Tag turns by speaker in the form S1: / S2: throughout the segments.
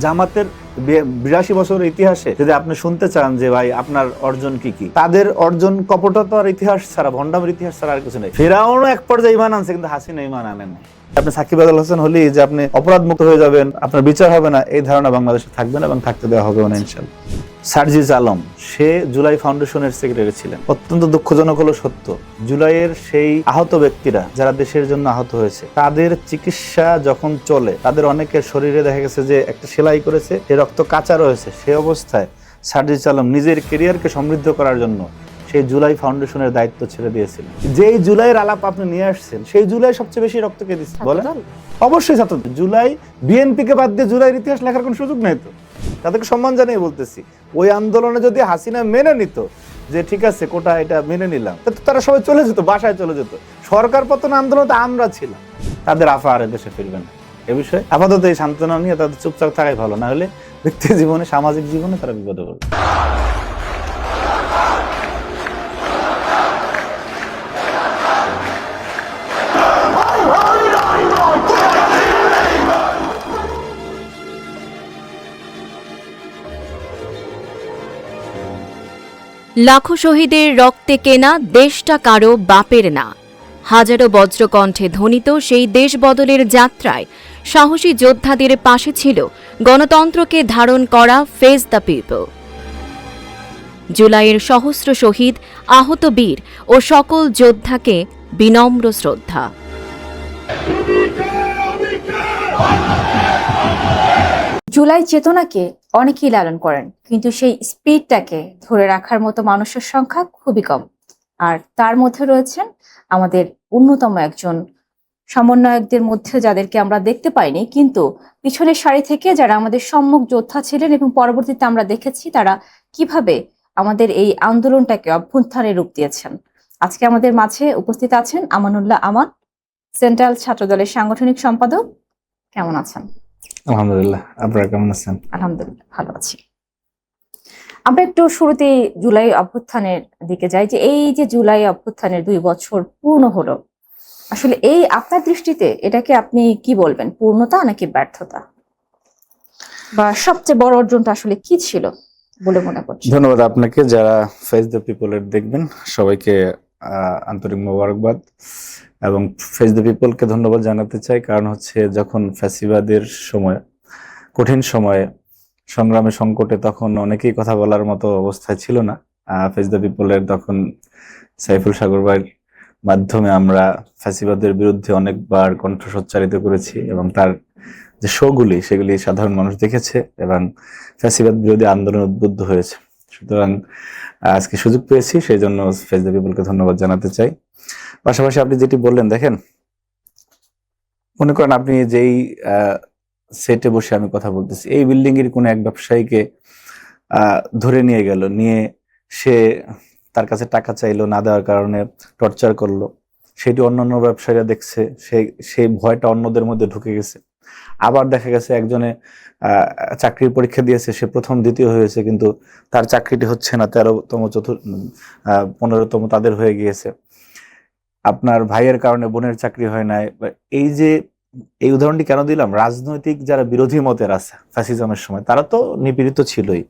S1: জামাতের 82 বছরের ইতিহাসে যদি আপনি শুনতে চান যে ভাই আপনার অর্জন কি কি, তাদের অর্জন কপটতার ইতিহাস ছাড়া, ভণ্ডামের ইতিহাস ছাড়া আর কিছু নেই। ফেরাউনও এক পর্যায়ে ঈমান আনছে, কিন্তু হাসিনা ঈমান আনেন না। আপনি সাকিব আল হাসান হলেই যে আপনি অপরাধ মুক্ত হয়ে যাবেন, আপনার বিচার হবে না, এই ধারণা বাংলাদেশে থাকবে না এবং থাকতে দেওয়া হবে না ইনশাআল্লাহ। সার্জিস আলম, সে জুলাই ফাউন্ডেশনের সেক্রেটারি ছিলেন। অত্যন্ত দুঃখজনক হলো সত্য, জুলাইয়ের সেই আহত ব্যক্তিরা যারা দেশের জন্য আহত হয়েছে, তাদের চিকিৎসা যখন চলে, তাদের অনেকের শরীরে দেখা গেছে যে একটা সেলাই করেছে, সে রক্ত কাঁচা রয়েছে, সেই অবস্থায় সার্জিস আলম নিজের কেরিয়ারকে সমৃদ্ধ করার জন্য সেই জুলাই ফাউন্ডেশনের দায়িত্ব ছেড়ে দিয়েছিলেন। যেই জুলাইয়ের আলাপ আপনি নিয়ে আসছেন, সেই জুলাই সবচেয়ে বেশি রক্ত কে দিচ্ছে বলেন? অবশ্যই ছাত্র। জুলাই, বিএনপিকে বাদ দিয়ে জুলাইয়ের ইতিহাস লেখার কোনো সুযোগ নেই তো। তাদেরকে সম্মান জানিয়ে বলতেছি, ওই আন্দোলনে যদি হাসিনা মেনে নিত যে ঠিক আছে কোটা এটা মেনে নিলাম, তারা সবাই চলে যেত, বাসায় চলে যেত। সরকার পতন আন্দোলনে আমরা ছিলাম, তাদের আফা আর দেশে ফিরবে না। এ বিষয়ে আপাতত এই সান্ত্বনা নিয়ে তাদের চুপচাপ থাকাই ভালো, না হলে ব্যক্তি জীবনে, সামাজিক জীবনে তারা বিপদে পড়বে।
S2: লাখো শহীদের রক্তে কেনা দেশটা কারো বাপের না। হাজারো বজ্রকণ্ঠে ধ্বনিত সেই দেশ বদলের যাত্রায় সাহসী যোদ্ধাদের পাশে ছিল গণতন্ত্রকে ধারণ করা ফেস দ্য পিপল। জুলাইয়ের সহস্র শহীদ, আহত বীর ও সকল যোদ্ধাকে বিনম্র শ্রদ্ধা।
S3: জুলাই চেতনাকে অনেকেই লালন করেন, কিন্তু সেই স্পিরিটটাকে ধরে রাখার মতো মানুষের সংখ্যা খুবই কম। আর তার মধ্যে রয়েছেন আমাদের অন্যতম একজন সমন্বয়কদের মধ্যে, যাদেরকে আমরা দেখতে পাইনি, কিন্তু পিছনের সারি থেকে যারা আমাদের সম্মুখ যোদ্ধা ছিলেন এবং পরবর্তীতে আমরা দেখেছি তারা কিভাবে আমাদের এই আন্দোলনটাকে অভ্যুত্থানে রূপ দিয়েছেন। আজকে আমাদের মাঝে উপস্থিত আছেন আমানুল্লাহ আমান, সেন্ট্রাল ছাত্রদলের সাংগঠনিক সম্পাদক। কেমন আছেন?
S1: আলহামদুলিল্লাহ, আপনারা কেমন আছেন?
S3: আলহামদুলিল্লাহ, ভালো আছি। আমরা একটু শুরুতে জুলাই অভ্যুত্থানের দিকে যাই, যে এই যে জুলাই অভ্যুত্থানের 2 বছর পূর্ণ হলো, আসলে এই আপনার দৃষ্টিতে এটাকে আপনি কি বলবেন, পূর্ণতা নাকি ব্যর্থতা, বা সবচেয়ে বড় অর্জনটা আসলে কি ছিল বলে মনে করছেন?
S1: ধন্যবাদ আপনাকে, যারা ফেস দ্য পিপলের দেখবেন সবাইকে আন্তরিক মোবারকবাদ। এবং ফেস দ্য পিপলকে ধন্যবাদ জানাতে চাই, কারণ হচ্ছে যখন ফ্যাসিবাদের সময়, কঠিন সময়ে, সংগ্রামে, সংকটে, তখন অনেকেই কথা বলার মতো অবস্থায় ছিল না। ফেস দ্য পিপলের তখন সাইফুল সাগর ভাইয়ের মাধ্যমে আমরা ফ্যাসিবাদের বিরুদ্ধে অনেকবার কণ্ঠ সোচ্চারিত করেছি, এবং তার যে শোগুলি সেগুলি সাধারণ মানুষ দেখেছে এবং ফ্যাসিবাদ বিরোধী আন্দোলন উদ্বুদ্ধ হয়েছে। সুতরাং আজকে সুযোগ পেয়েছি, সেই জন্য ফেস দ্য পিপলকে ধন্যবাদ জানাতে চাই। পাশাপাশি আপনি যেটি বললেন, দেখেন, মনে করেন আপনি যেই সেটে বসে আমি কথা বলতেছি, এই বিল্ডিং এর কোন এক ব্যবসায়ীকে ধরে নিয়ে গেল, নিয়ে সে তার কাছে টাকা চাইলো, না দেওয়ার কারণে টর্চার করলো, সেটি অন্যান্য ব্যবসায়ীরা দেখছে, সেই ভয়টা অন্যদের মধ্যে ঢুকে গেছে। আবার দেখা গেছে একজনে চাকরির পরীক্ষা দিয়েছে, সে প্রথম দ্বিতীয় হয়েছে, কিন্তু তার চাকরিটি হচ্ছে না, 13তম 15তম তাদের হয়ে গিয়েছে। আপনার ভাইয়ের কারণে বোনের চাকরি হয় নাই। এই উদাহরণটি কেন দিলাম, রাজনৈতিক যারা বিরোধী মতের আছে ফ্যাসিজমের সময়, তারা তো নিপীড়িত ছিলই,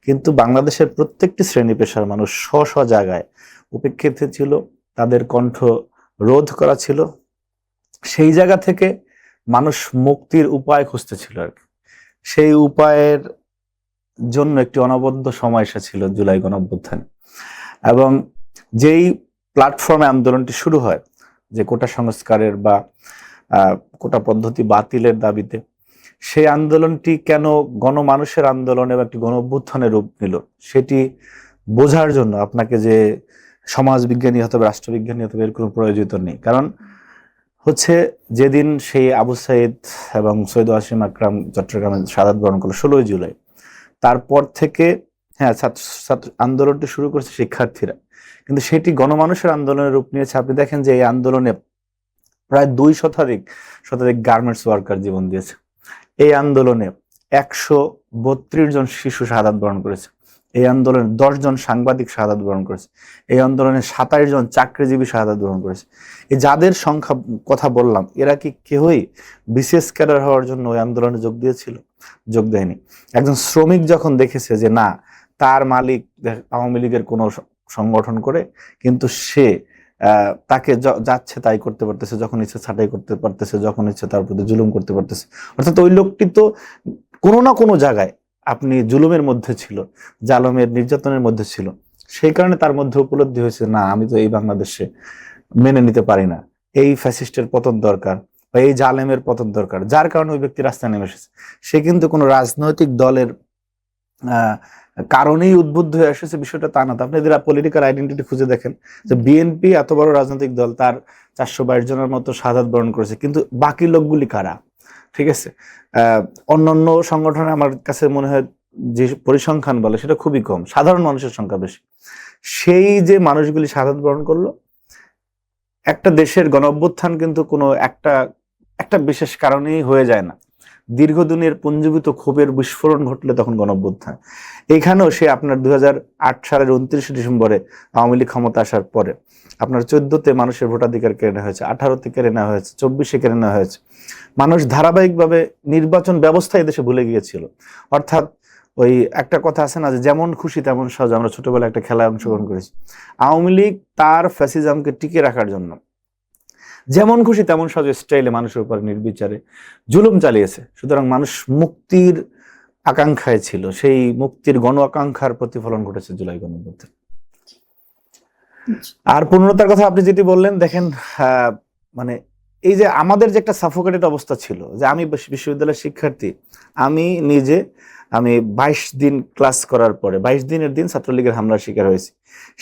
S1: কিন্তু বাংলাদেশের প্রত্যেকটি শ্রেণী পেশার মানুষ স্ব জায়গায় উপেক্ষিত ছিল, তাদের কণ্ঠ রোধ করা ছিল। সেই জায়গা থেকে মানুষ মুক্তির উপায় খুঁজতেছিল আর কি। সেই উপায়ের জন্য একটি অনবদ্য সময় এসেছিল জুলাই গণঅভ্যুত্থানে। এবং যেই প্ল্যাটফর্মে আন্দোলনটি শুরু হয়, যে কোটা সংস্কারের বা কোটা পদ্ধতি বাতিলের দাবিতে, সেই আন্দোলনটি কেন গণমানুষের আন্দোলন এবং একটি গণঅভ্যুত্থানের রূপ নিল, সেটি বোঝার জন্য আপনাকে যে সমাজবিজ্ঞানী হতে হবে, রাষ্ট্রবিজ্ঞানী হতে হবে, এর কোনো প্রয়োজন নেই। কারণ হচ্ছে যেদিন সেই আবু সাইদ এবং সৈয়দ ওয়াসিম আকরাম চট্টগ্রামে শাহাদাত বরণ করলো 16 জুলাই, তারপর থেকে ছাত্র আন্দোলনটি শুরু করেছে শিক্ষার্থীরা, কিন্তু সেটি গণমানুষের আন্দোলনের রূপ নিয়েছে। আপনি দেখেন যে এই আন্দোলনে প্রায় 2 শতাধিক গার্মেন্টস ওয়ার্কার জীবন দিয়েছে। এই আন্দোলনে 132 জন শিশু শাহাদাত বরণ করেছে। এই আন্দোলনে 10 জন সাংবাদিক শাহাদাত বরণ করেছে। এই আন্দোলনে 27 জন চাকরিজীবী শাহাদাত বরণ করেছে। এই যাদের সংখ্যা কথা বললাম, এরা কি কেউই বিশেষ ক্যাডার হওয়ার জন্য ওই আন্দোলনে যোগ দিয়েছিল? যোগ দেয়নি। একজন শ্রমিক যখন দেখেছে যে না, তার মালিক আওয়ামী লীগের কোনো সংগঠন করে, কিন্তু সে তাকে যাচ্ছে তাই করতে পারতেছে, যখন ইচ্ছে ছাঁটাই করতে পারতেছে, যখন ইচ্ছে তার প্রতি জুলুম করতে পারতেছে, অর্থাৎ ওই লোকটি তো কোনো না কোনো জায়গায় আপনি জুলুমের মধ্যে ছিল, জালমের নির্যাতনের মধ্যে ছিল। সেই কারণে তার মধ্যে উপলব্ধি হয়েছে, না আমি তো এই বাংলাদেশে মেনে নিতে পারি না, এই ফ্যাসিস্টের পতন দরকার বা এই জালেমের পতন দরকার, যার কারণে ওই ব্যক্তি রাস্তায় নেমে এসেছে। সে কিন্তু কোনো রাজনৈতিক দলের কারণেই উদ্বুদ্ধ হয়ে এসেছে, বিষয়টা তা না। আপনি যদি পলিটিক্যাল আইডেন্টিটি খুঁজে দেখেন, যে বিএনপি এত বড় রাজনৈতিক দল, তার 422 জনের মতো শাহাদাত বরণ করেছে, কিন্তু বাকি লোকগুলি কারা? ঠিক আছে, অন্যান্য সংগঠনে আমার কাছে মনে হয় যে পরিসংখ্যান বলে সেটা খুবই কম, সাধারণ মানুষের সংখ্যা বেশি। সেই যে মানুষগুলি শাহাদাত বরণ করলো, একটা দেশের গণঅভ্যুত্থান কিন্তু কোনো একটা বিশেষ কারণেই হয়ে যায় না। দীর্ঘদিনের পুঞ্জীভূত ক্ষোভের বিস্ফোরণ ঘটলে তখন গণঅভ্যুত্থান। এখানেও সে আপনার 2008 সালের 29 ডিসেম্বরে আওয়ামী লীগ ক্ষমতা আসার পরে আপনার 14তে মানুষের ভোটাধিকার কেড়ে নেওয়া হয়েছে, 18তে কেড়ে নেওয়া হয়েছে, 24-এ কেড়ে নেওয়া হয়েছে। মানুষ ধারাবাহিকভাবে নির্বাচন ব্যবস্থা এদেশে ভুলে গিয়েছিল। অর্থাৎ ওই একটা কথা আছে না, যে যেমন খুশি তেমন সহজ। আমরা ছোটবেলায় একটা খেলায় অংশগ্রহণ করেছি। আওয়ামী লীগ তার ফ্যাসিজমকে টিকে রাখার জন্য যেমন খুশি তেমন সহজ স্টাইলে মানুষের উপর নির্বিচারে জুলুম চালিয়েছে। সুতরাং মানুষ মুক্তির আকাঙ্ক্ষায় ছিল, সেই মুক্তির গণ আকাঙ্ক্ষার প্রতিফলন ঘটেছে জুলাই গণঅভ্যুত্থান। আর পূর্ণতার কথা আপনি যেটি বললেন, দেখেন মানে এই যে আমাদের যে একটা সাফোকেটেড অবস্থা ছিল, যে আমি বিশ্ববিদ্যালয়ের শিক্ষার্থী, আমি 22 দিন ক্লাস করার পরে 22 দিনের দিন ছাত্রলীগের হামলার শিকার হয়েছি।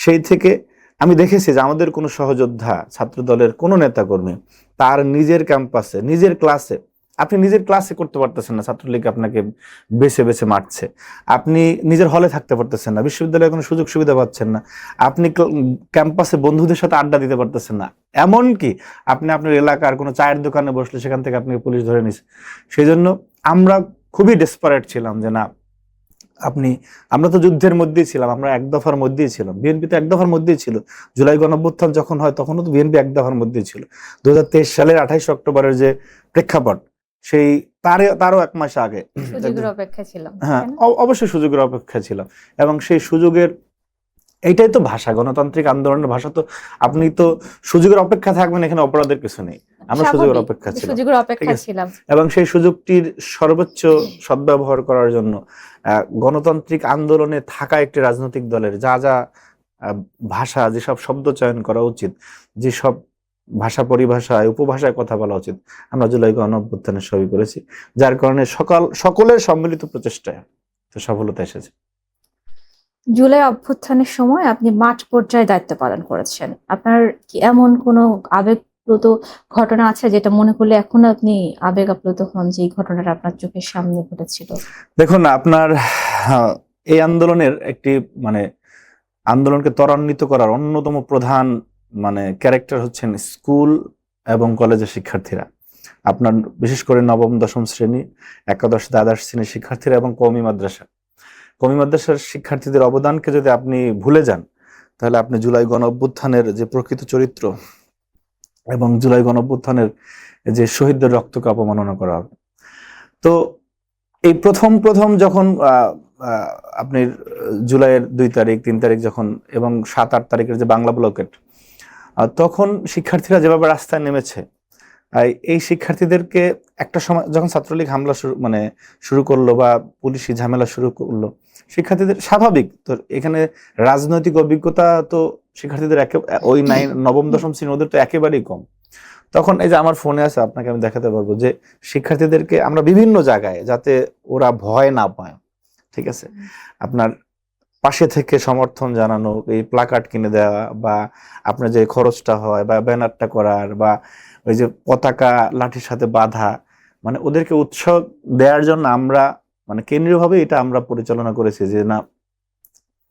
S1: সেই থেকে আমি দেখেছি যে আমাদের কোনো সহযোদ্ধা, ছাত্র দলের কোনো নেতাকর্মী তার নিজের ক্যাম্পাসে, নিজের ক্লাসে, আপনি নিজের ক্লাসে করতে পারতেছেন না, ছাত্রলীগ আপনাকে বেছে বেছে মারছে। আপনি নিজের হলে থাকতে পারতেছেন না, বিশ্ববিদ্যালয়ে কোনো সুযোগ সুবিধা পাচ্ছেন না, আপনি ক্যাম্পাসে বন্ধুদের সাথে আড্ডা দিতে পারতেছেন না। এমনকি আপনি আপনার এলাকার কোনো চায়ের দোকানে বসলে সেখান থেকে আপনাকে পুলিশ ধরে নিছে। সেই জন্য আমরা খুবই ডেসপারেট ছিলাম যে না, আমরা তো যুদ্ধের মধ্যেই ছিলাম, আমরা এক দফার মধ্যেই ছিলাম। বিএনপি তো এক দফার মধ্যেই ছিল। জুলাই গণঅভ্যুত্থান যখন হয় তখনও তো বিএনপি এক দফার মধ্যেই ছিল। 2023 সালের 28 অক্টোবরের যে প্রেক্ষাপট, সেই তারও 1 মাস আগে
S3: সুযোগের অপেক্ষা ছিলাম।
S1: হ্যাঁ, অবশ্যই সুযোগের অপেক্ষা ছিলাম। এবং সেই সুযোগের, এইটাই তো ভাষা, গণতান্ত্রিক আন্দোলনের ভাষা। তো আপনি তো সুযোগের অপেক্ষা থাকবেন, এখানে অপরাধের কিছু নেই। আমরা সুযোগের অপেক্ষা
S3: ছিলাম
S1: এবং সেই সুযোগটির সর্বোচ্চ সদ্ব্যবহার করার জন্য গণতান্ত্রিক আন্দোলনে থাকা একটি রাজনৈতিক দলের যা যা ভাষা, যেসব শব্দ চয়ন করা উচিত, যেসব ভাষা পরিভাষায়, উপভাষায় কথা বলা উচিত, আমরা জুলাই গণঅভ্যুত্থানের সবই করেছি। যার কারণে সকলের সম্মিলিত প্রচেষ্টায় তো সফলতা এসেছে।
S3: জুলাই অভ্যুত্থানের সময় আপনি মাঠ পর্যায়ে দায়িত্ব পালন করেছেন। আপনার কি এমন কোনো আবেগপ্লুত ঘটনা আছে যেটা মনে করলে এখনো আপনি আবেগ আপ্লুত হন, যে এই ঘটনাটা আপনার চোখের সামনে ঘটেছিল?
S1: দেখুন, আপনার এই আন্দোলনের একটি আন্দোলনকে ত্বরান্বিত করার অন্যতম প্রধান ক্যারেক্টার হচ্ছেন স্কুল এবং কলেজের শিক্ষার্থীরা। আপনার বিশেষ করে নবম দশম শ্রেণী, একাদশ দ্বাদশ শ্রেণীর শিক্ষার্থীরা এবং কওমি মাদ্রাসার শিক্ষার্থীদের অবদানকে যদি আপনি ভুলে যান, তাহলে আপনি জুলাই গণঅভ্যুত্থানের যে প্রকৃত চরিত্র এবং জুলাই গণঅভ্যুত্থানের যে শহীদদের রক্তকে অপমাননা করা হবে। তো এই প্রথম যখন আপনি জুলাইয়ের 2 তারিখ 3 তারিখ যখন এবং 7-8 তারিখের যে বাংলা ব্লকেট, তখন শিক্ষার্থীরা যেভাবে রাস্তায় নেমেছে, এই শিক্ষার্থীদেরকে একটা সময় যখন ছাত্রলীগ হামলা শুরু করলো বা পুলিশি ঝামেলা শুরু করলো, শিক্ষার্থীদের স্বাভাবিক তো এখানে রাজনৈতিক অভিজ্ঞতা তো শিক্ষার্থীদের ওই নবম দশম শ্রেণী ওদের তো একেবারেই কম। তখন এই যে আমার ফোনে আছে, আপনাকে আমি দেখাতে পারবো, যে শিক্ষার্থীদেরকে আমরা বিভিন্ন জায়গায়, যাতে ওরা ভয় না পায়, ঠিক আছে, আপনার পাশে থেকে সমর্থন জানানো, এই প্লাকার্ড কিনে দেওয়া, বা আপনার যে খরচটা হয় বা ব্যানারটা করার, বা ওই যে পতাকা লাঠির সাথে বাঁধা, ওদেরকে উৎসাহ দেওয়ার জন্য আমরা কেন্দ্রীয়ভাবে এটা আমরা পরিচালনা করেছি। যে না,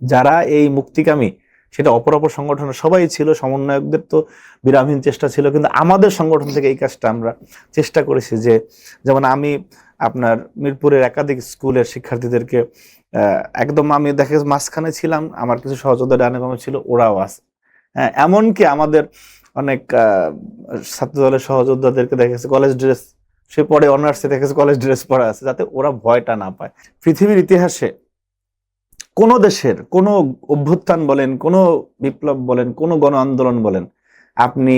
S1: যারা এই মুক্তিকামী, সেটা অপর সংগঠনের সবাই ছিল, সমন্বয়কদের তো বিরামহীন চেষ্টা ছিল, কিন্তু আমাদের সংগঠন থেকে এই কাজটা আমরা চেষ্টা করেছি। যে যেমন আমি আপনার মিরপুরের একাধিক স্কুলের শিক্ষার্থীদেরকে একদম, আমি দেখে মাঝখানে ছিলাম, আমার কিছু সহযোদ্ধা ডানে বামে ছিল, ওরাও আছে। হ্যাঁ, এমনকি আমাদের অনেক ছাত্র দলের সহযোদ্ধাদেরকে দেখেছে কলেজ ড্রেস সে পরে অনার্সে দেখেছে কলেজ ড্রেস পরা আছে, যাতে ওরা ভয়টা না পায়। পৃথিবীর ইতিহাসে কোন দেশের কোন অভ্যুত্থান বলেন, কোন বিপ্লব বলেন, কোন গণ আন্দোলন বলেন, আপনি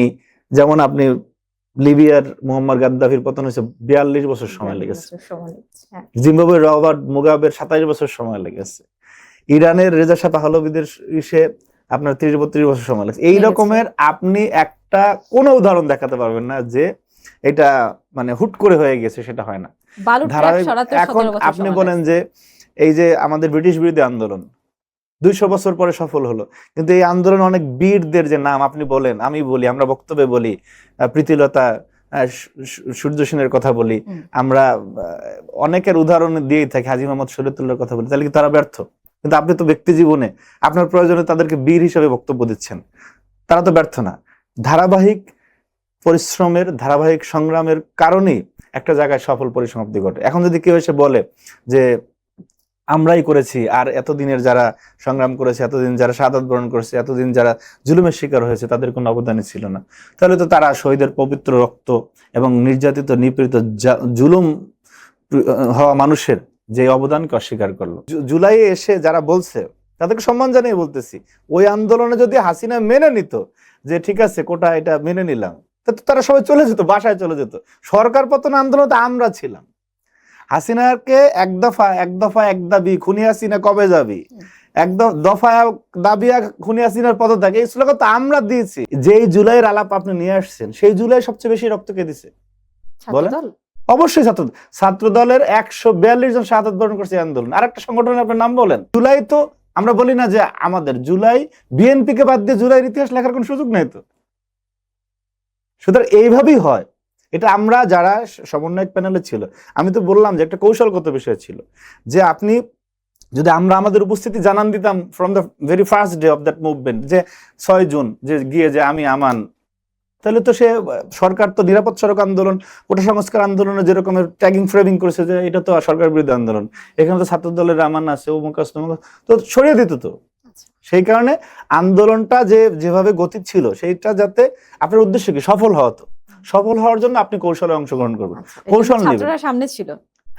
S1: যেমন আপনি লিবিয়ার মুয়াম্মার গাদ্দাফির পতন হয়েছে 42 বছর সময় লেগেছে,
S3: হ্যাঁ।
S1: জিম্বাবুয়ের রবার্ট মুগাবের 27 বছর সময় লেগেছে, ইরানের রেজা শাহ পাহলভিদের ইসে আপনার 30-32 বছর সময় লেগেছে। এই রকমের আপনি একটা কোন উদাহরণ দেখাতে পারবেন না যে এটা মানে হুট করে হয়ে গেছে, সেটা হয় না। ধারাবাহিক এখন আপনি বলেন যে এই যে আমাদের ব্রিটিশ বিরোধী আন্দোলন 200 বছর পরে সফল হলো, কিন্তু এই আন্দোলন অনেক বীরদের যে নাম আপনি বলেন, আমি বলি, আমরা বক্তব্যে বলি, প্রীতিলতা, সূর্য সেনের কথা বলি, আমরা অনেকের উদাহরণ দিয়েই থাকি, হাজী মোহাম্মদ শরীয়তুল্লাহর কথা বলি, তাহলে কি তারা ব্যর্থ? কিন্তু আপনি তো ব্যক্তি জীবনে আপনার প্রয়োজনে তাদেরকে বীর হিসেবে বক্তব্য দিচ্ছেন, তারা তো ব্যর্থ না। ধারাবাহিক পরিশ্রমের, ধারাবাহিক সংগ্রামের কারণেই একটা জায়গায় সফল পরিসমাপ্তি ঘটে। এখন যদি কেউ এসে বলে যে আমরাই করেছি, আর এতদিনের যারা সংগ্রাম করেছে, এতদিন যারা শাহাদাত বরণ করেছে, এতদিন যারা জুলুমের শিকার হয়েছে, তাদের কোনো অবদানই ছিল না, তাহলে তো তারা শহীদের পবিত্র রক্ত এবং নির্যাতিত নিপীড়িত জুলুম হওয়া মানুষের যে অবদানকে অস্বীকার করলো। জুলাইয়ে এসে যারা বলছে তাদেরকে সম্মান জানিয়ে বলতেছি, ওই আন্দোলনে যদি হাসিনা মেনে নিত যে ঠিক আছে কোটা এটা মেনে নিলাম, তারা সবাই চলে যেত, বাসায় চলে যেত। সরকার পতন আন্দোলনে তো আমরা ছিলাম। হাসিনাকে এক দফা এক দাবি, খুনি হাসিনা কবে যাবি, এক দফা দাবি খুনি হাসিনার পদত্যাগ, এই স্লোগান তো আমরা দিয়েছি। যেই জুলাইয়ের আলাপ আপনি নিয়ে আসছেন, সেই জুলাই সবচেয়ে বেশি রক্ত কে দিছে বলেন? অবশ্যই ছাত্র দলের 142 জন শাহাদাত বরণ করছে আন্দোলন। আর একটা সংগঠনের আপনার নাম বলেন। জুলাই তো আমরা বলি না যে আমাদের জুলাই, বিএনপি কে বাদ দিয়ে জুলাইয়ের ইতিহাস লেখার কোন সুযোগ নেই তো। সুতরাং এইভাবেই হয়। এটা আমরা যারা সমন্বয়ক প্যানেলে ছিল, আমি তো বললাম যে একটা কৌশলগত বিষয় ছিল, যে আপনি যদি আমরা আমাদের উপস্থিতি জানান দিতাম from the very first day of that movement, যে 6 জুন যে গিয়ে যে আমি আমান, তাহলে তো সে সরকার তো নিরাপদ সড়ক আন্দোলন, কোটা সংস্কার আন্দোলনে যেরকমের ট্যাগিং ফ্রেমিং করেছে যে এটা তো সরকার বিরোধী আন্দোলন, এখানে তো ছাত্র দলের আমান আছে, অমুক আছে, তো ছড়িয়ে দিত তো। সেই কারণে আন্দোলনটা যেভাবে গতি ছিল, সেইটা যাতে আপনার উদ্দেশ্য কি সফল হওয়া, তো সফল হওয়ার জন্য আপনি কৌশলে অংশগ্রহণ করবেন, কৌশল নেবেন।
S3: সামনে ছিল,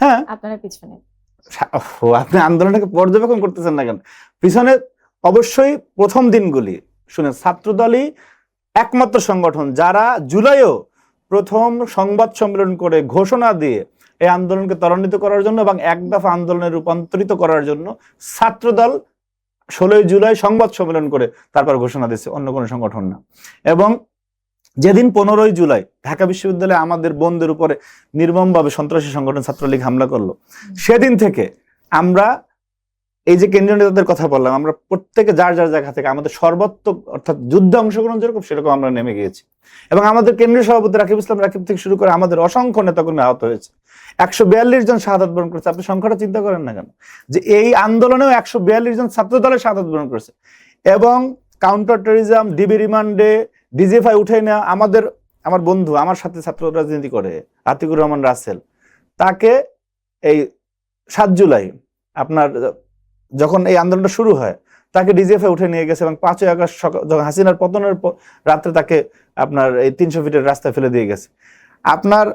S1: হ্যাঁ,
S3: আপনারা পিছনে।
S1: আপনি আন্দোলনটাকে পর্যবেক্ষণ করতেছেন না কেন? পিছনে অবশ্যই প্রথম দিনগুলি শুনেন, ছাত্রদলই একমাত্র সংগঠন যারা জুলাইও প্রথম সংবাদ সম্মেলন করে ঘোষণা দিয়ে এই আন্দোলনকে ত্বরান্বিত করার জন্য এবং এক দফা আন্দোলনে রূপান্তরিত করার জন্য ছাত্রদল 16 জুলাই সংবাদ সম্মেলন করে তারপর ঘোষণা দিচ্ছে, অন্য কোনো সংগঠন না। এবং যেদিন 15 জুলাই ঢাকা বিশ্ববিদ্যালয়ে আমাদের বোনদের উপরে নির্মমভাবে সন্ত্রাসী সংগঠন ছাত্রলীগ হামলা করলো, সেদিন থেকে আমরা এই যে কেন্দ্রীয় নেতাদের কথা বললাম, আমরা প্রত্যেকে যার যার জায়গা থেকে আমাদের সর্বাত্মক অর্থাৎ যুদ্ধে অংশগ্রহণ যেরকম সেরকম আমরা নেমে গিয়েছি। এবং আমাদের কেন্দ্রীয় সভাপতি রাকিব ইসলাম রাকিব থেকে শুরু করে আমাদের অসংখ্য নেতাকর্মী আহত হয়েছে, 142 জন শাহাদাত বরণ করেছে। আপনি সংখ্যাটা চিন্তা করেন না কেন, যে এই আন্দোলনেও 142 জন ছাত্র দলের শাহাদাত বরণ করেছে। এবং কাউন্টার টেররিজম, ডিবি রিমান্ডে, ডিজিএফআই উঠে নেওয়া, আমার বন্ধু আমার সাথে ছাত্র রাজনীতি করে আতিকুর রহমান রাসেল, তাকে এই 7 জুলাই আপনার যখন এই আন্দোলনটা শুরু হয়, তাকে ডিজিএফআই উঠে নিয়ে গেছে এবং 5 আগস্ট যখন হাসিনার পতনের রাত্রে তাকে আপনার এই 300 ফিটের রাস্তায় ফেলে দিয়ে গেছে। আপনার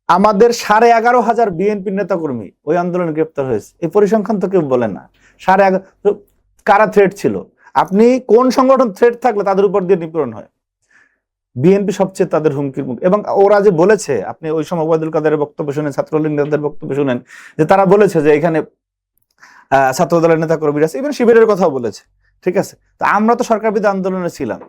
S1: আমাদের 11,500 বিএনপি নেতাকর্মী ওই আন্দোলনে গ্রেপ্তার হয়েছে। এই পরিসংখ্যান তো কেউ বলে না। 11,500 কারা থ্রেট ছিল? আপনি কোন সংগঠন থ্রেট থাকলে তাদের উপর দিয়ে নিপীড়ন হয়? বিএনপি সবচেয়ে তাদের হুমকির মুখ। এবং ওরা যে বলেছে, আপনি ওই সময় ওবায়দুল কাদেরের বক্তব্য শুনেন, ছাত্রলীগ নেতাদের বক্তব্য শুনেন, যে তারা বলেছে যে এখানে ছাত্র দলের নেতা কর্মীরা আছে, ইভেন শিবিরের কথাও বলেছে। ঠিক আছে, তো আমরা তো সরকার বিরোধী আন্দোলনে ছিলাম,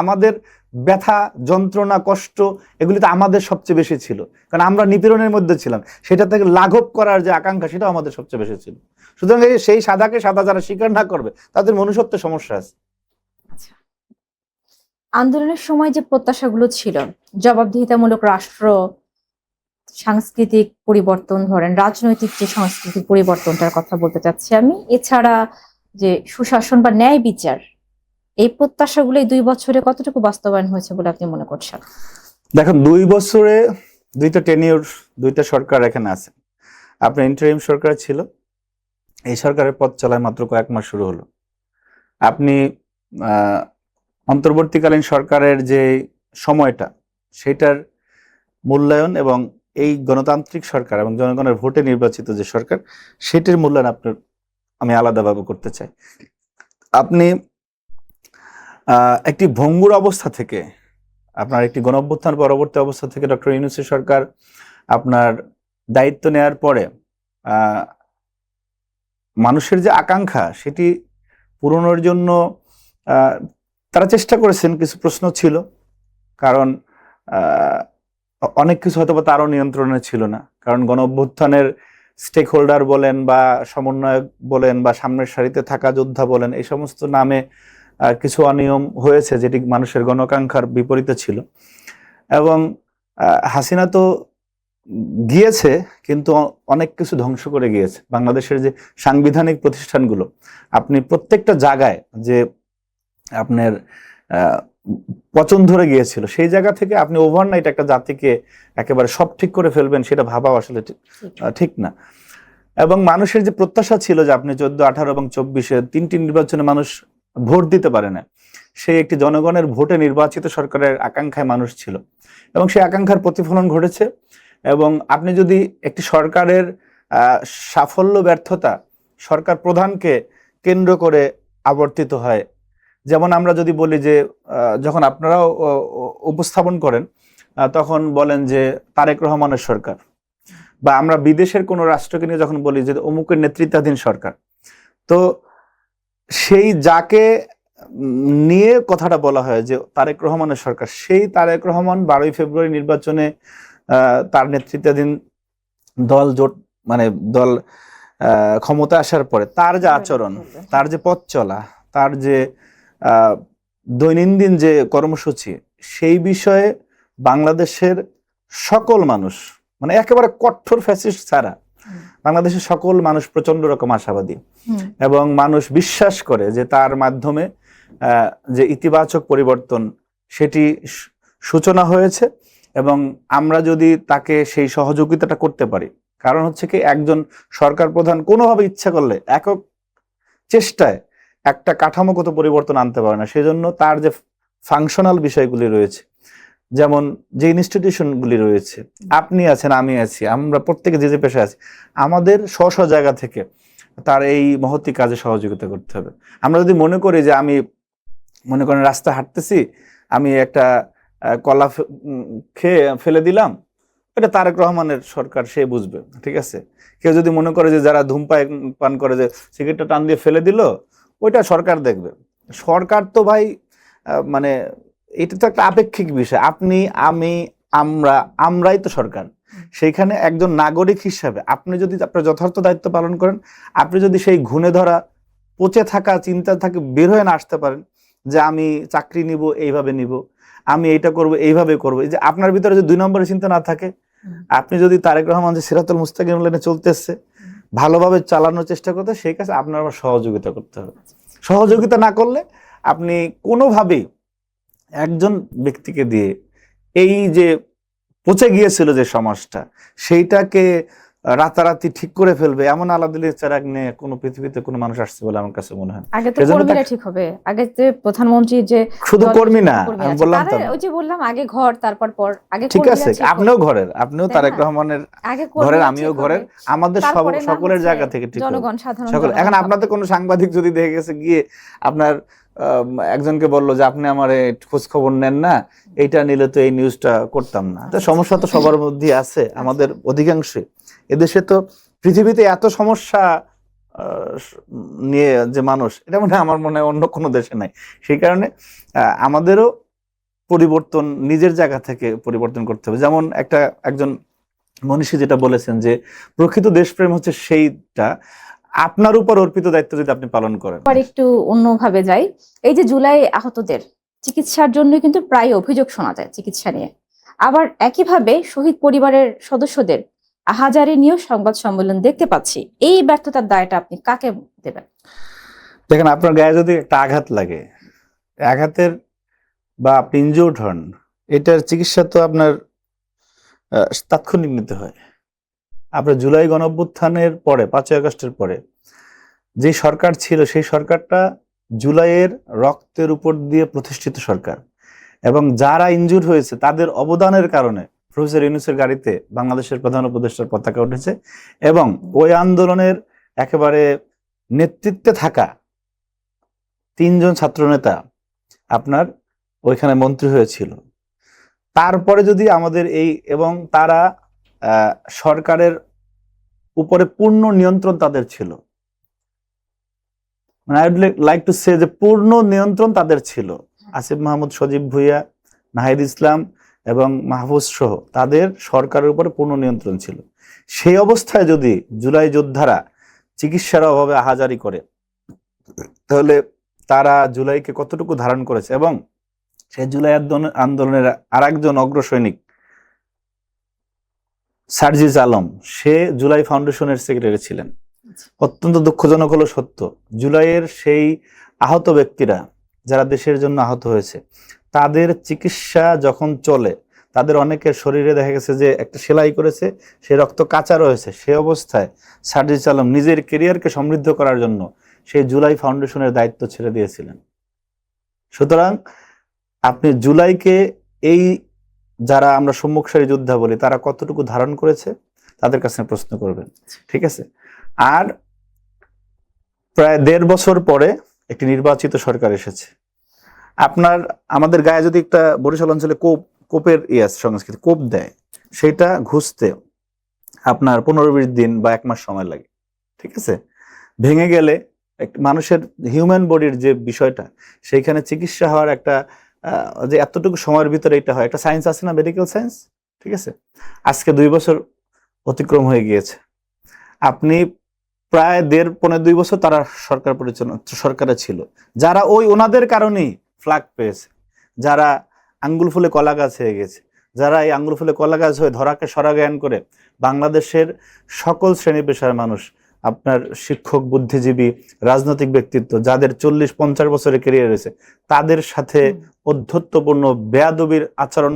S1: আমাদের ব্যথা, যন্ত্রণা, কষ্ট এগুলি তো আমাদের সবচেয়ে বেশি ছিল, কারণ আমরা নিপীড়নের মধ্যে ছিলাম। সেটা থেকে লাঘব করার যে আকাঙ্ক্ষা, সেটাও আমাদের সবচেয়ে বেশি ছিল। সুতরাং সেই সাদাকে সাদা যারা স্বীকার না করবে, তাদের মনুষ্যত্বের সমস্যা আছে।
S3: আন্দোলনের সময় যে প্রত্যাশাগুলো ছিল, জবাবদিহিতামূলক রাষ্ট্র, সাংস্কৃতিক পরিবর্তন, ধরেন রাজনৈতিক যে সাংস্কৃতিক পরিবর্তনটার কথা বলতে চাচ্ছি আমি, এছাড়া যে সুশাসন বা ন্যায় বিচার, এই প্রত্যাশাগুলো এই 2 বছরে কতটুকু বাস্তবায়ন হয়েছে বলে আপনি মনে করছেন?
S1: দেখেন, 2 বছরে 2টা টেনিউর, 2টা সরকার এখানে আছে। আপনার ইন্টারিম সরকার ছিল, এই সরকারের পথ চলায় মাত্র কয়েক মাস শুরু হলো। আপনি অন্তর্বর্তীকালীন সরকারের যে সময়টা, সেটার মূল্যায়ন এবং এই গণতান্ত্রিক সরকার এবং জনগণের ভোটে নির্বাচিত যে সরকার, সেটির মূল্যায়ন আমি আলাদাভাবে করতে চাই। আপনি একটি ভঙ্গুর অবস্থা থেকে, আপনার একটি গণঅভ্যুত্থান পরবর্তী অবস্থা থেকে ডক্টর ইউনূসের সরকার আপনার দায়িত্ব নেয়ার পরে মানুষের যে আকাঙ্ক্ষা সেটি পূরণের জন্য তারা চেষ্টা করেছেন। কিছু প্রশ্ন ছিল, কারণ অনেক কিছু হয়তো বা তারও নিয়ন্ত্রণে ছিল না। কারণ গণঅভ্যুত্থানের স্টেক হোল্ডার বলেন বা সমন্বয়ক বলেন বা সামনের সারিতে থাকা যোদ্ধা বলেন, এই সমস্ত নামে কিছু অনিয়ম হয়েছে যেটি মানুষের গণাকাঙ্ক্ষার বিপরীতে ছিল। এবং হাসিনা তো গিয়েছে, কিন্তু অনেক কিছু ধ্বংস করে গিয়েছে। বাংলাদেশের যে সাংবিধানিক প্রতিষ্ঠানগুলো, আপনি প্রত্যেকটা জায়গায় যে আপনার পচন ধরে গিয়েছিল, সেই জায়গা থেকে আপনি ওভারনাইট একটা জাতিকে একেবারে সব ঠিক করে ফেলবেন, সেটা ভাবাও আসলে ঠিক না। এবং মানুষের যে প্রত্যাশা ছিল যে আপনি 14, 18 এবং 24-এ 3টি নির্বাচনে মানুষ ভোট দিতে পারে না, সেই একটি জনগণের ভোটে নির্বাচিত সরকারের আকাঙ্ক্ষায় মানুষ ছিল, এবং সেই আকাঙ্ক্ষার প্রতিফলন ঘটেছে। এবং আপনি যদি একটি সরকারের সাফল্য ব্যর্থতা সরকার প্রধানকে কেন্দ্র করে আবর্তিত হয়, যেমন আমরা যদি বলি যে যখন আপনারাও উপস্থাপন করেন তখন বলেন যে তারেক রহমানের সরকার, বা আমরা বিদেশের কোনো রাষ্ট্রকে নিয়ে যখন বলি যে অমুকের নেতৃত্বাধীন সরকার, তো সেই যাকে নিয়ে কথাটা বলা হয় যে তারেক রহমানের সরকার, সেই তারেক রহমান 12ই ফেব্রুয়ারি নির্বাচনে তার নেতৃত্বাধীন দল ক্ষমতা আসার পরে তার যে আচরণ, তার যে পথ চলা, তার যে দৈনন্দিন যে কর্মসূচি, সেই বিষয়ে বাংলাদেশের সকল মানুষ, মানে একেবারে কঠোর ফ্যাসিস্ট ছাড়া বাংলাদেশের সকল মানুষ প্রচন্ড রকম আশাবাদী, এবং মানুষ বিশ্বাস করে যে তার মাধ্যমে যে ইতিবাচক পরিবর্তন সেটি সূচনা হয়েছে। এবং আমরা যদি তাকে সেই সহযোগিতাটা করতে পারি, কারণ হচ্ছে কি, একজন সরকার প্রধান কোনোভাবে ইচ্ছা করলে একক চেষ্টায় একটা কাঠামোগত পরিবর্তন আনতে পারে না। সেজন্য তার যে ফাংশনাল বিষয়গুলি রয়েছে, যেমন যে ইনস্টিটিউশনগুলি রয়েছে, আপনি আছেন, আমি আছি, আমরা প্রত্যেকে যে পেশায় আছি, আমাদের স্ব জায়গা থেকে তার এই মহতি কাজে সহযোগিতা করতে হবে। আমরা যদি মনে করি যে আমি মনে করেন রাস্তা হাঁটতেছি, আমি একটা কলা খেয়ে ফেলে দিলাম, এটা তারেক রহমানের সরকার, সে বুঝবে, ঠিক আছে। কেউ যদি মনে করে যে যারা ধূমপান করে যে সিগারেটটা টান দিয়ে ফেলে দিল, ওইটা সরকার দেখবে। সরকার তো ভাই মানে এটা তো একটা আপেক্ষিক বিষয়। আপনি, আমি, আমরাই তো সরকার। সেইখানে একজন নাগরিক হিসাবে আপনি যদি আপনার যথার্থ দায়িত্ব পালন করেন, আপনি যদি সেই ঘুণে ধরা পচে থাকা চিন্তা থেকে বের হয়ে না আসতে পারেন যে আমি চাকরি নিব, এইভাবে নিব, আমি এইটা করব, এইভাবে করবো, এই যে আপনার ভিতরে যে 2 নম্বরের চিন্তা না থাকে, আপনি যদি তারেক রহমান যে সিরাতুল মুস্তাকিম লাইনে চলতেছে ভালোভাবে চালানোর চেষ্টা করতে, সেই কাছে আপনার আবার সহযোগিতা করতে হবে। সহযোগিতা না করলে আপনি কোনোভাবেই একজন ব্যক্তিকে দিয়ে এই যে পচে গিয়েছিল যে সমাজটা, সেইটাকে রাতারাতি ঠিক করে ফেলবে এমন আলাদিলের চেরাগ নিয়ে কোনো পৃথিবীতে কোনো মানুষ আসছে বলে আমার কাছে মনে হয়।
S3: আগে তো কর্মীরা ঠিক হবে, আগে যে প্রধানমন্ত্রী যে
S1: শুধু কর্মী না, আমি বললাম তো,
S3: ওই যে বললাম আগে ঘর তারপর পর, আগে
S1: ঠিক আছে, আপনিও ঘরের, আপনিও তারেক রহমানের ঘরের, আমিও ঘরের, আমাদের সকলের জায়গা থেকে ঠিক
S3: জনগণ সাধারণ
S1: সকল। এখন আপনাদের কোনো সাংবাদিক যদি দেখে গেছে গিয়ে আপনার একজনকে বললো যে আপনি আমার খোঁজ খবর নেন না, এইটা নিলে তো এই নিউজটা করতাম না। তো সমস্যা তো সবার মধ্যে আছে, আমাদের অধিকাংশই। এদেশে তো পৃথিবীতে এত সমস্যা নিয়ে যে মানুষ, এটা মানে আমার মনে হয় অন্য কোনো দেশে নাই। সেই কারণে আমাদেরও পরিবর্তন নিজের জায়গা থেকে পরিবর্তন করতে হবে। যেমন একজন মনীষী যেটা বলেছেন যে প্রকৃত দেশপ্রেম হচ্ছে সেইটা আপনার উপর অর্পিত দায়িত্ব যদি আপনি পালন করেন।
S3: একটু অন্যভাবে যাই, এই যে জুলাই আহতদের চিকিৎসার জন্য কিন্তু প্রায় অভিযোগ শোনা যায় চিকিৎসা নিয়ে, আবার একইভাবে শহীদ পরিবারের সদস্যদের আহাজারি নিয়েও সংবাদ সম্মেলন দেখতে পাচ্ছি। এই ব্যর্থতার দায়টা আপনি কাকে দেবেন?
S1: দেখেন, আপনার গায়ে যদি একটা আঘাত লাগে, আঘাতের বা আপনি ইনজুর্ড হন, এটার চিকিৎসা তো আপনার তাৎক্ষণিক নিতে হয়। আপনার জুলাই গণঅভ্যুত্থানের পরে 5ই আগস্টের পরে যে সরকার ছিল, সেই সরকারটা জুলাইয়ের রক্তের উপর দিয়ে প্রতিষ্ঠিত সরকার, এবং যারা ইনজুর হয়েছে তাদের অবদানের কারণে প্রফেসর ইউনূসের গাড়িতে বাংলাদেশের প্রধান উপদেষ্টার পতাকা উঠেছে এবং ওই আন্দোলনের একেবারে নেতৃত্বে থাকা 3 জন ছাত্রনেতা আপনার ওইখানে মন্ত্রী হয়েছিল। তারপরে যদি আমাদের এবং তারা সরকারের উপরে পূর্ণ নিয়ন্ত্রণ তাদের ছিল, মানে I would like to say যে পূর্ণ নিয়ন্ত্রণ তাদের ছিল। আসিফ মাহমুদ, সজীব ভুঁইয়া, নাহিদ ইসলাম এবং মাহফুজ সহ তাদের সরকারের উপরে পূর্ণ নিয়ন্ত্রণ ছিল। সেই অবস্থায় যদি জুলাই যোদ্ধারা চিকিৎসার অভাবে আহাজারি করে, তাহলে তারা জুলাইকে কতটুকু ধারণ করেছে। এবং সেই জুলাই আন্দোলনের আরেকজন অগ্রসৈনিক সার্জিস আলম, সে জুলাই ফাউন্ডেশনের সেক্রেটারি ছিলেন। অত্যন্ত দুঃখজনক হলো সত্য, জুলাইয়ের সেই আহত ব্যক্তিরা যারা দেশের জন্য আহত হয়েছে, তাদের চিকিৎসা যখন চলে, তাদের অনেকের শরীরে দেখা গেছে যে একটা সেলাই করেছে, সে রক্ত কাঁচা রয়েছে। সে অবস্থায় সার্জিস আলম নিজের কেরিয়ারকে সমৃদ্ধ করার জন্য সেই জুলাই ফাউন্ডেশনের দায়িত্ব ছেড়ে দিয়েছিলেন। সুতরাং আপনি জুলাইকে এই যারা আমরা সম্মুখসারী যোদ্ধা বলি, তারা কতটুকু ধারণ করেছে তাদের কাছে প্রশ্ন করবেন, ঠিক আছে? আর প্রায় 1.5 বছর পরে একটি নির্বাচিত সরকার এসেছে। আমাদের গায়ে যদি একটা বরিশাল অঞ্চলে কোপের সংস্কৃতি কোপ দেয়, সেটা ঘুষতে আপনার 15-20 দিন বা 1 মাস সময় লাগে, ঠিক আছে? ভেঙে গেলে মানুষের হিউম্যান বডির যে বিষয়টা, সেইখানে চিকিৎসা হওয়ার একটা যে এতটুকু সময়ের ভিতরে এটা হয়, একটা সায়েন্স আছে না, মেডিকেল সায়েন্স, ঠিক আছে? আজকে 2 বছর অতিক্রম হয়ে গিয়েছে। আপনি প্রায় 1.5-2 বছর তারা সরকারে ছিল, যারা ওনাদের কারণেই ফ্ল্যাগ পেয়েছে, যারা আঙ্গুল ফুলে কলা গাছ হয়ে গেছে, যারা এই আঙ্গুল ফুলে কলা গাছ হয়ে ধরাকে সরা জ্ঞান করে বাংলাদেশের সকল শ্রেণী পেশার মানুষ, আপনার শিক্ষক, বুদ্ধিজীবী, রাজনৈতিক ব্যক্তিত্ব, যাদের 40-50 বছরের ক্যারিয়ার রয়েছে, তাদের সাথে অধ্যত্বপূর্ণ বেয়াদবির আচরণ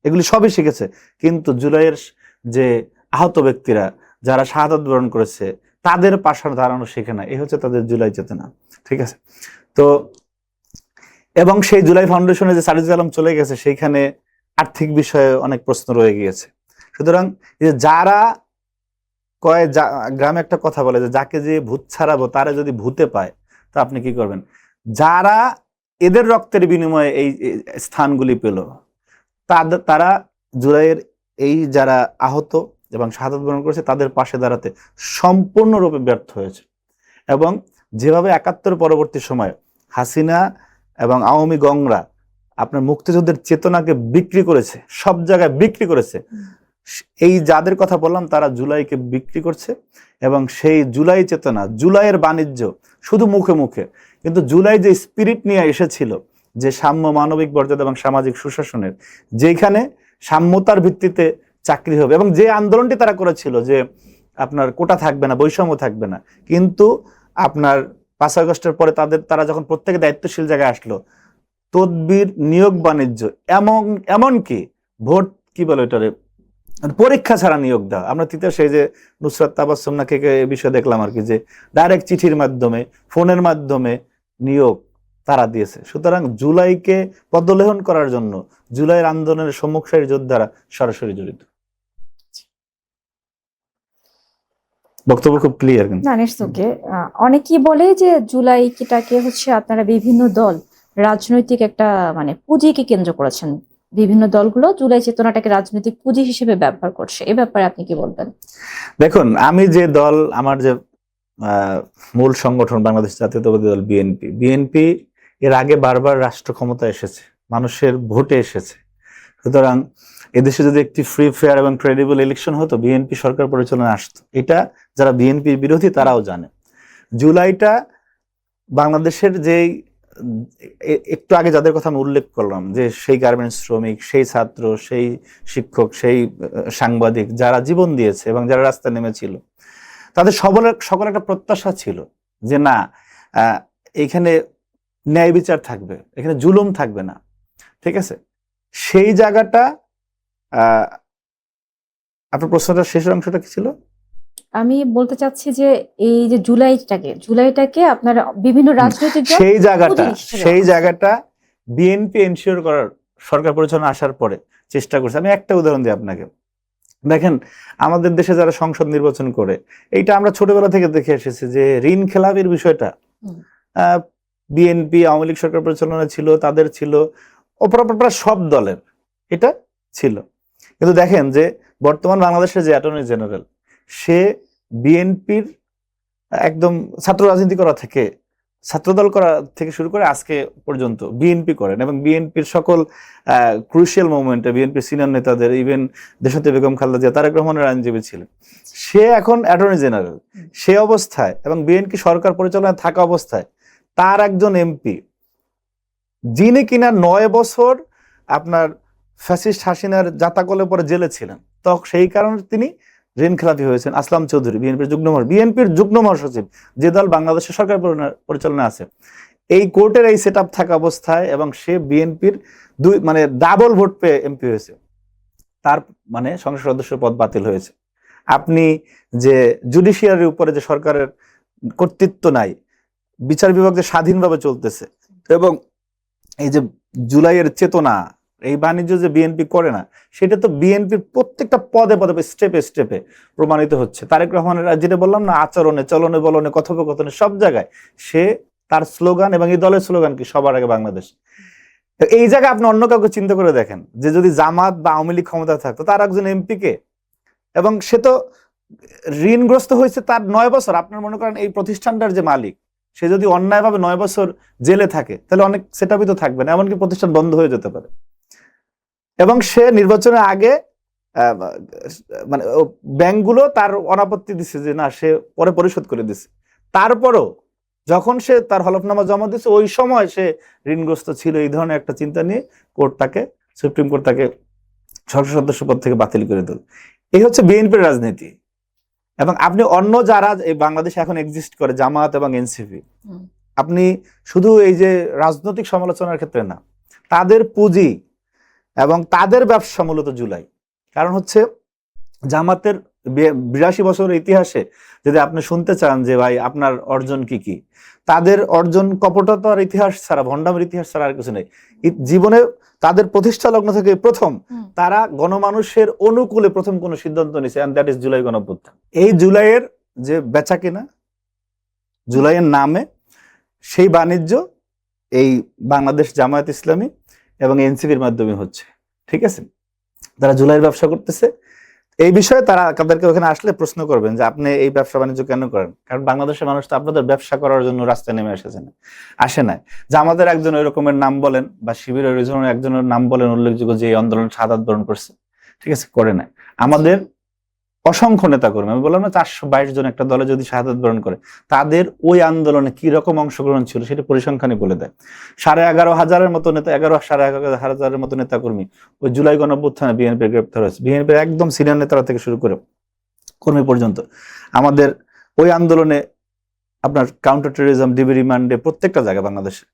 S1: এগুলি সবই শিখেছে। কিন্তু জুলাইয়ের যে আহত ব্যক্তিরা যারা শাহাদাত বরণ করেছে, তাদের পাশে দাঁড়ানো শেখে না। এই হচ্ছে তাদের জুলাই চেতনা, ঠিক আছে? তো এবং সেই জুলাই ফাউন্ডেশনে যে সার্জিস আলম চলে গেছে, সেইখানে আর্থিক বিষয়ে অনেক প্রশ্ন রয়ে গিয়েছে। সুতরাং যারা গ্রামে একটা কথা বলে যে যাকে যে ভূত ছাড়াবো তারা যদি ভূতে পায়, তা আপনি কি করবেন? যারা এদের রক্তের বিনিময়ে এই স্থানগুলি পেল, তারা জুলাইয়ের এই যারা আহত এবং শাহাদাত বরণ করেছে, তাদের পাশে দাঁড়াতে সম্পূর্ণরূপে ব্যর্থ হয়েছে। এবং যেভাবে 71 পরবর্তী সময় হাসিনা এবং আওয়ামী গংরা আপনার মুক্তিযুদ্ধের চেতনাকে বিক্রি করেছে, সব জায়গায় বিক্রি করেছে। এই যাদের কথা বললাম, তারা জুলাইকে বিক্রি করছে। এবং সেই জুলাই চেতনা, জুলাইয়ের বাণিজ্য শুধু মুখে মুখে, কিন্তু জুলাই যে স্পিরিট নিয়ে এসেছিল, যে সাম্য, মানবিক মর্যাদা এবং সামাজিক সুশাসনের, যেখানে সাম্যতার ভিত্তিতে চাকরি হবে, এবং যে আন্দোলনটি তারা করেছিল যে আপনার কোটা থাকবে না, বৈষম্য থাকবে না, কিন্তু আপনার 5 আগস্টের পরে তারা যখন প্রত্যেকে দায়িত্বশীল জায়গায় আসলো, তদবির, নিয়োগ বাণিজ্য, এমনকি ভোট কি বলে ওইটারে, পরীক্ষা ছাড়া নিয়োগ দেওয়া। আমরা সেই যে নুসরাত তাবাসসুম নাকি এই বিষয়ে দেখলাম আর কি, যে ডাইরেক্ট চিঠির মাধ্যমে, ফোনের মাধ্যমে নিয়োগ তারা দিয়েছে। সুতরাং জুলাইকে পদলেহন করার জন্য জুলাইয়ের আন্দোলনের সম্মুখসারী যোদ্ধারা সরাসরি জড়িত। বক্তব্য খুব ক্লিয়ার। কিন্তু
S3: না, নিশ্চয়ই অনেকেই বলে যে জুলাইটাকে হচ্ছে আপনারা বিভিন্ন দল রাজনৈতিক একটা মানে পুঁজিকে কেন্দ্র করেছেন, বিভিন্ন দলগুলো জুলাই চেতনাটাকে রাজনৈতিক পুঁজি হিসেবে ব্যবহার করছে। এ ব্যাপারে আপনি কি বলবেন?
S1: দেখুন, আমি যে দল, আমার যে মূল সংগঠন বাংলাদেশ জাতীয়তাবাদী দল বিএনপি এর আগে বারবার রাষ্ট্র ক্ষমতা এসেছে, মানুষের ভোটে এসেছে। সুতরাং এদেশে যদি একটি ফ্রি, ফেয়ার এবং ক্রেডিবল ইলেকশন হতো, বিএনপি সরকার পরিচালনা আসতো। এটা যারা বিএনপির বিরোধী তারাও জানে। জুলাইটা বাংলাদেশের যেই একটু আগে যাদের কথা আমি উল্লেখ করলাম, যে সেই গার্মেন্টস শ্রমিক, সেই ছাত্র, সেই শিক্ষক, সেই সাংবাদিক যারা জীবন দিয়েছে এবং যারা রাস্তায় নেমেছিল, তাদের সকলের একটা প্রত্যাশা ছিল যে না, এখানে ন্যায় বিচার থাকবে, এখানে জুলুম থাকবে না, ঠিক আছে? সেই জায়গাটা, আপনার প্রশ্নটা শেষের অংশটা কি ছিল?
S3: আমি বলতে চাচ্ছি যে এই যে জুলাইটাকে আপনারা বিভিন্ন রাজনৈতিক
S1: সেই জায়গাটা বিএনপি এনশিওর করার, সরকার পরিচালনা আসার পরে চেষ্টা করছে। আমি একটা উদাহরণ দিই আপনাকে। দেখেন, আমাদের দেশে যারা সংসদ নির্বাচন করে, এইটা আমরা ছোটবেলা থেকে দেখে এসেছি যে ঋণ খেলাপির বিষয়টা
S3: হুম।
S1: বিএনপি আওয়ামী লীগ সরকার পরিচালনা ছিল, তাদের ছিল, অপরাপর প্রায় সব দলের এটা ছিল। কিন্তু দেখেন যে বর্তমান বাংলাদেশের যে অ্যাটর্নি জেনারেল, সে বিএনপির একদম ছাত্র রাজনীতি করা থেকে, ছাত্রদল করা থেকে শুরু করে আজকে পর্যন্ত বিএনপি করেন, এবং বিএনপির সকল ক্রুশিয়াল মোমেন্টে বিএনপির সিনিয়র নেতাদের, ইভেন দেশাত্রী বেগম খালেদা জিয়া, তারেক রহমানের আইনজীবী ছিলেন। সে এখন অ্যাটর্নি জেনারেল। সে অবস্থায় এবং বিএনপি সরকার পরিচালনায় থাকা অবস্থায় তার একজন এমপি, যিনি কিনা 9 বছর আপনার ফ্যাসিস্ট হাসিনার জাতাকলে পরে জেলে ছিলেন, তো সেই কারণে তিনি ঋণ খেলাপি হয়েছেন, আসলাম চৌধুরী, বিএনপির যুগ্ম মহাসচিব, যে দল বাংলাদেশের সরকার পরিচালনা আছে, এই কোর্টের এই সেট আপ থাকা অবস্থায়, এবং সে বিএনপির মানে ডাবল ভোট পেয়ে এমপি হয়েছে, তার মানে সংসদ সদস্য পদ বাতিল হয়েছে। আপনি যে জুডিশিয়ারির উপরে যে সরকারের কর্তৃত্ব নাই, বিচার বিভাগ যে স্বাধীনভাবে চলতেছে, এবং এই যে জুলাইয়ের চেতনা, এই বাণিজ্য যে বিএনপি করে না, সেটা তো বিএনপির প্রত্যেকটা পদে পদে স্টেপে স্টেপে প্রমাণিত হচ্ছে। তারেক রহমানের যেটা বললাম না, আচরণে, চলনে, বলনে, কথোপকথনে, সব জায়গায় সে তার স্লোগান, এবং এই দলের স্লোগান কি, সবার আগে বাংলাদেশ। এই জায়গায় আপনি অন্য কাউকে চিন্তা করে দেখেন যে যদি জামাত বা আওয়ামী লীগ ক্ষমতা থাকতো, তার একজন এমপি কে, এবং সে তো ঋণগ্রস্ত হয়েছে তার 9 বছর। আপনার মনে করেন এই প্রতিষ্ঠানটার যে মালিক, সে যদি অন্যায়ভাবে 9 বছর জেলে থাকে, তাহলে অনেক সেটআপই তো থাকবে না, এমনকি প্রতিষ্ঠান বন্ধ হয়ে যেতে পারে। এবং সে নির্বাচনের আগে মানে ব্যাংকগুলো তার অনাপত্তি দিচ্ছে যে না, সে পরে পরিশোধ করে দিচ্ছে। তারপরও যখন সে তার হলফনামা জমা দিচ্ছে, ওই সময় সে ঋণগ্রস্ত ছিল। এই ধরনের একটা চিন্তা নিয়ে সুপ্রিম কোর্ট তাকে সংসদ সদস্য পদ থেকে বাতিল করে দিল। এই হচ্ছে বিএনপির রাজনীতি। এবং আপনি অন্য যারা এই বাংলাদেশে এখন এক্সিস্ট করে, জামাত এবং এনসিপি, আপনি শুধু এই যে রাজনৈতিক সমালোচনার ক্ষেত্রে না, তাদের পুঁজি এবং তাদের ব্যবসা মূলত জুলাই। কারণ হচ্ছে জামাতের 82 বছরের ইতিহাসে যদি আপনি শুনতে চান যে ভাই আপনার অর্জন কি কি, তাদের অর্জন কপটতার ইতিহাস ছাড়া, ভণ্ডামের ইতিহাস ছাড়া আর কিছু নেই। জীবনে তাদের প্রতিষ্ঠা লগ্ন থেকে প্রথম তারা গণমানুষের অনুকূলে প্রথম কোন সিদ্ধান্ত নিয়েছে, এন্ড দ্যাট ইজ জুলাই গণঅভ্যুত্থান। এই জুলাইয়ের যে বেচা কিনা, জুলাইয়ের নামে সেই বাণিজ্য এই বাংলাদেশ জামায়াত ইসলামী এবং এনসিপির মাধ্যমে হচ্ছে। ঠিক আছে, তারা জুলাইয়ের ব্যবসা করতেছে। এই বিষয়ে তারা আপনাদেরকে ওখানে আসলে প্রশ্ন করবেন যে আপনি এই ব্যবসা বাণিজ্য কেন করেন? কারণ বাংলাদেশের মানুষ তো আপনাদের ব্যবসা করার জন্য রাস্তায় নেমে আসে না। যে আমাদের একজন ওই রকমের নাম বলেন, বা শিবিরের একজনের নাম বলেন উল্লেখযোগ্য, যে এই আন্দোলন শাহাদাত বরণ করছে, ঠিক আছে, করে নাই। আমাদের অসংখ্য নেতা কর্মী, আমি বললাম না 422 জন একটা দলে যদি শাহাদাত বরণ করে, তাদের ওই আন্দোলনে কি রকম অংশগ্রহণ ছিল সেটা পরিসংখ্যানই বলে দেয়। 11,500-এর মতো নেতা, 11,500-11,500-এর মতো নেতা কর্মী ওই জুলাই গণঅভ্যুত্থানে বিএনপির গ্রেপ্তার হয়েছে। বিএনপির একদম সিনিয়র নেতারা থেকে শুরু করে কর্মী পর্যন্ত। আমাদের ওই আন্দোলনে আপনার কাউন্টার টেরোরিজম, ডিবি রিমান্ডে, প্রত্যেকটা জায়গায় বাংলাদেশে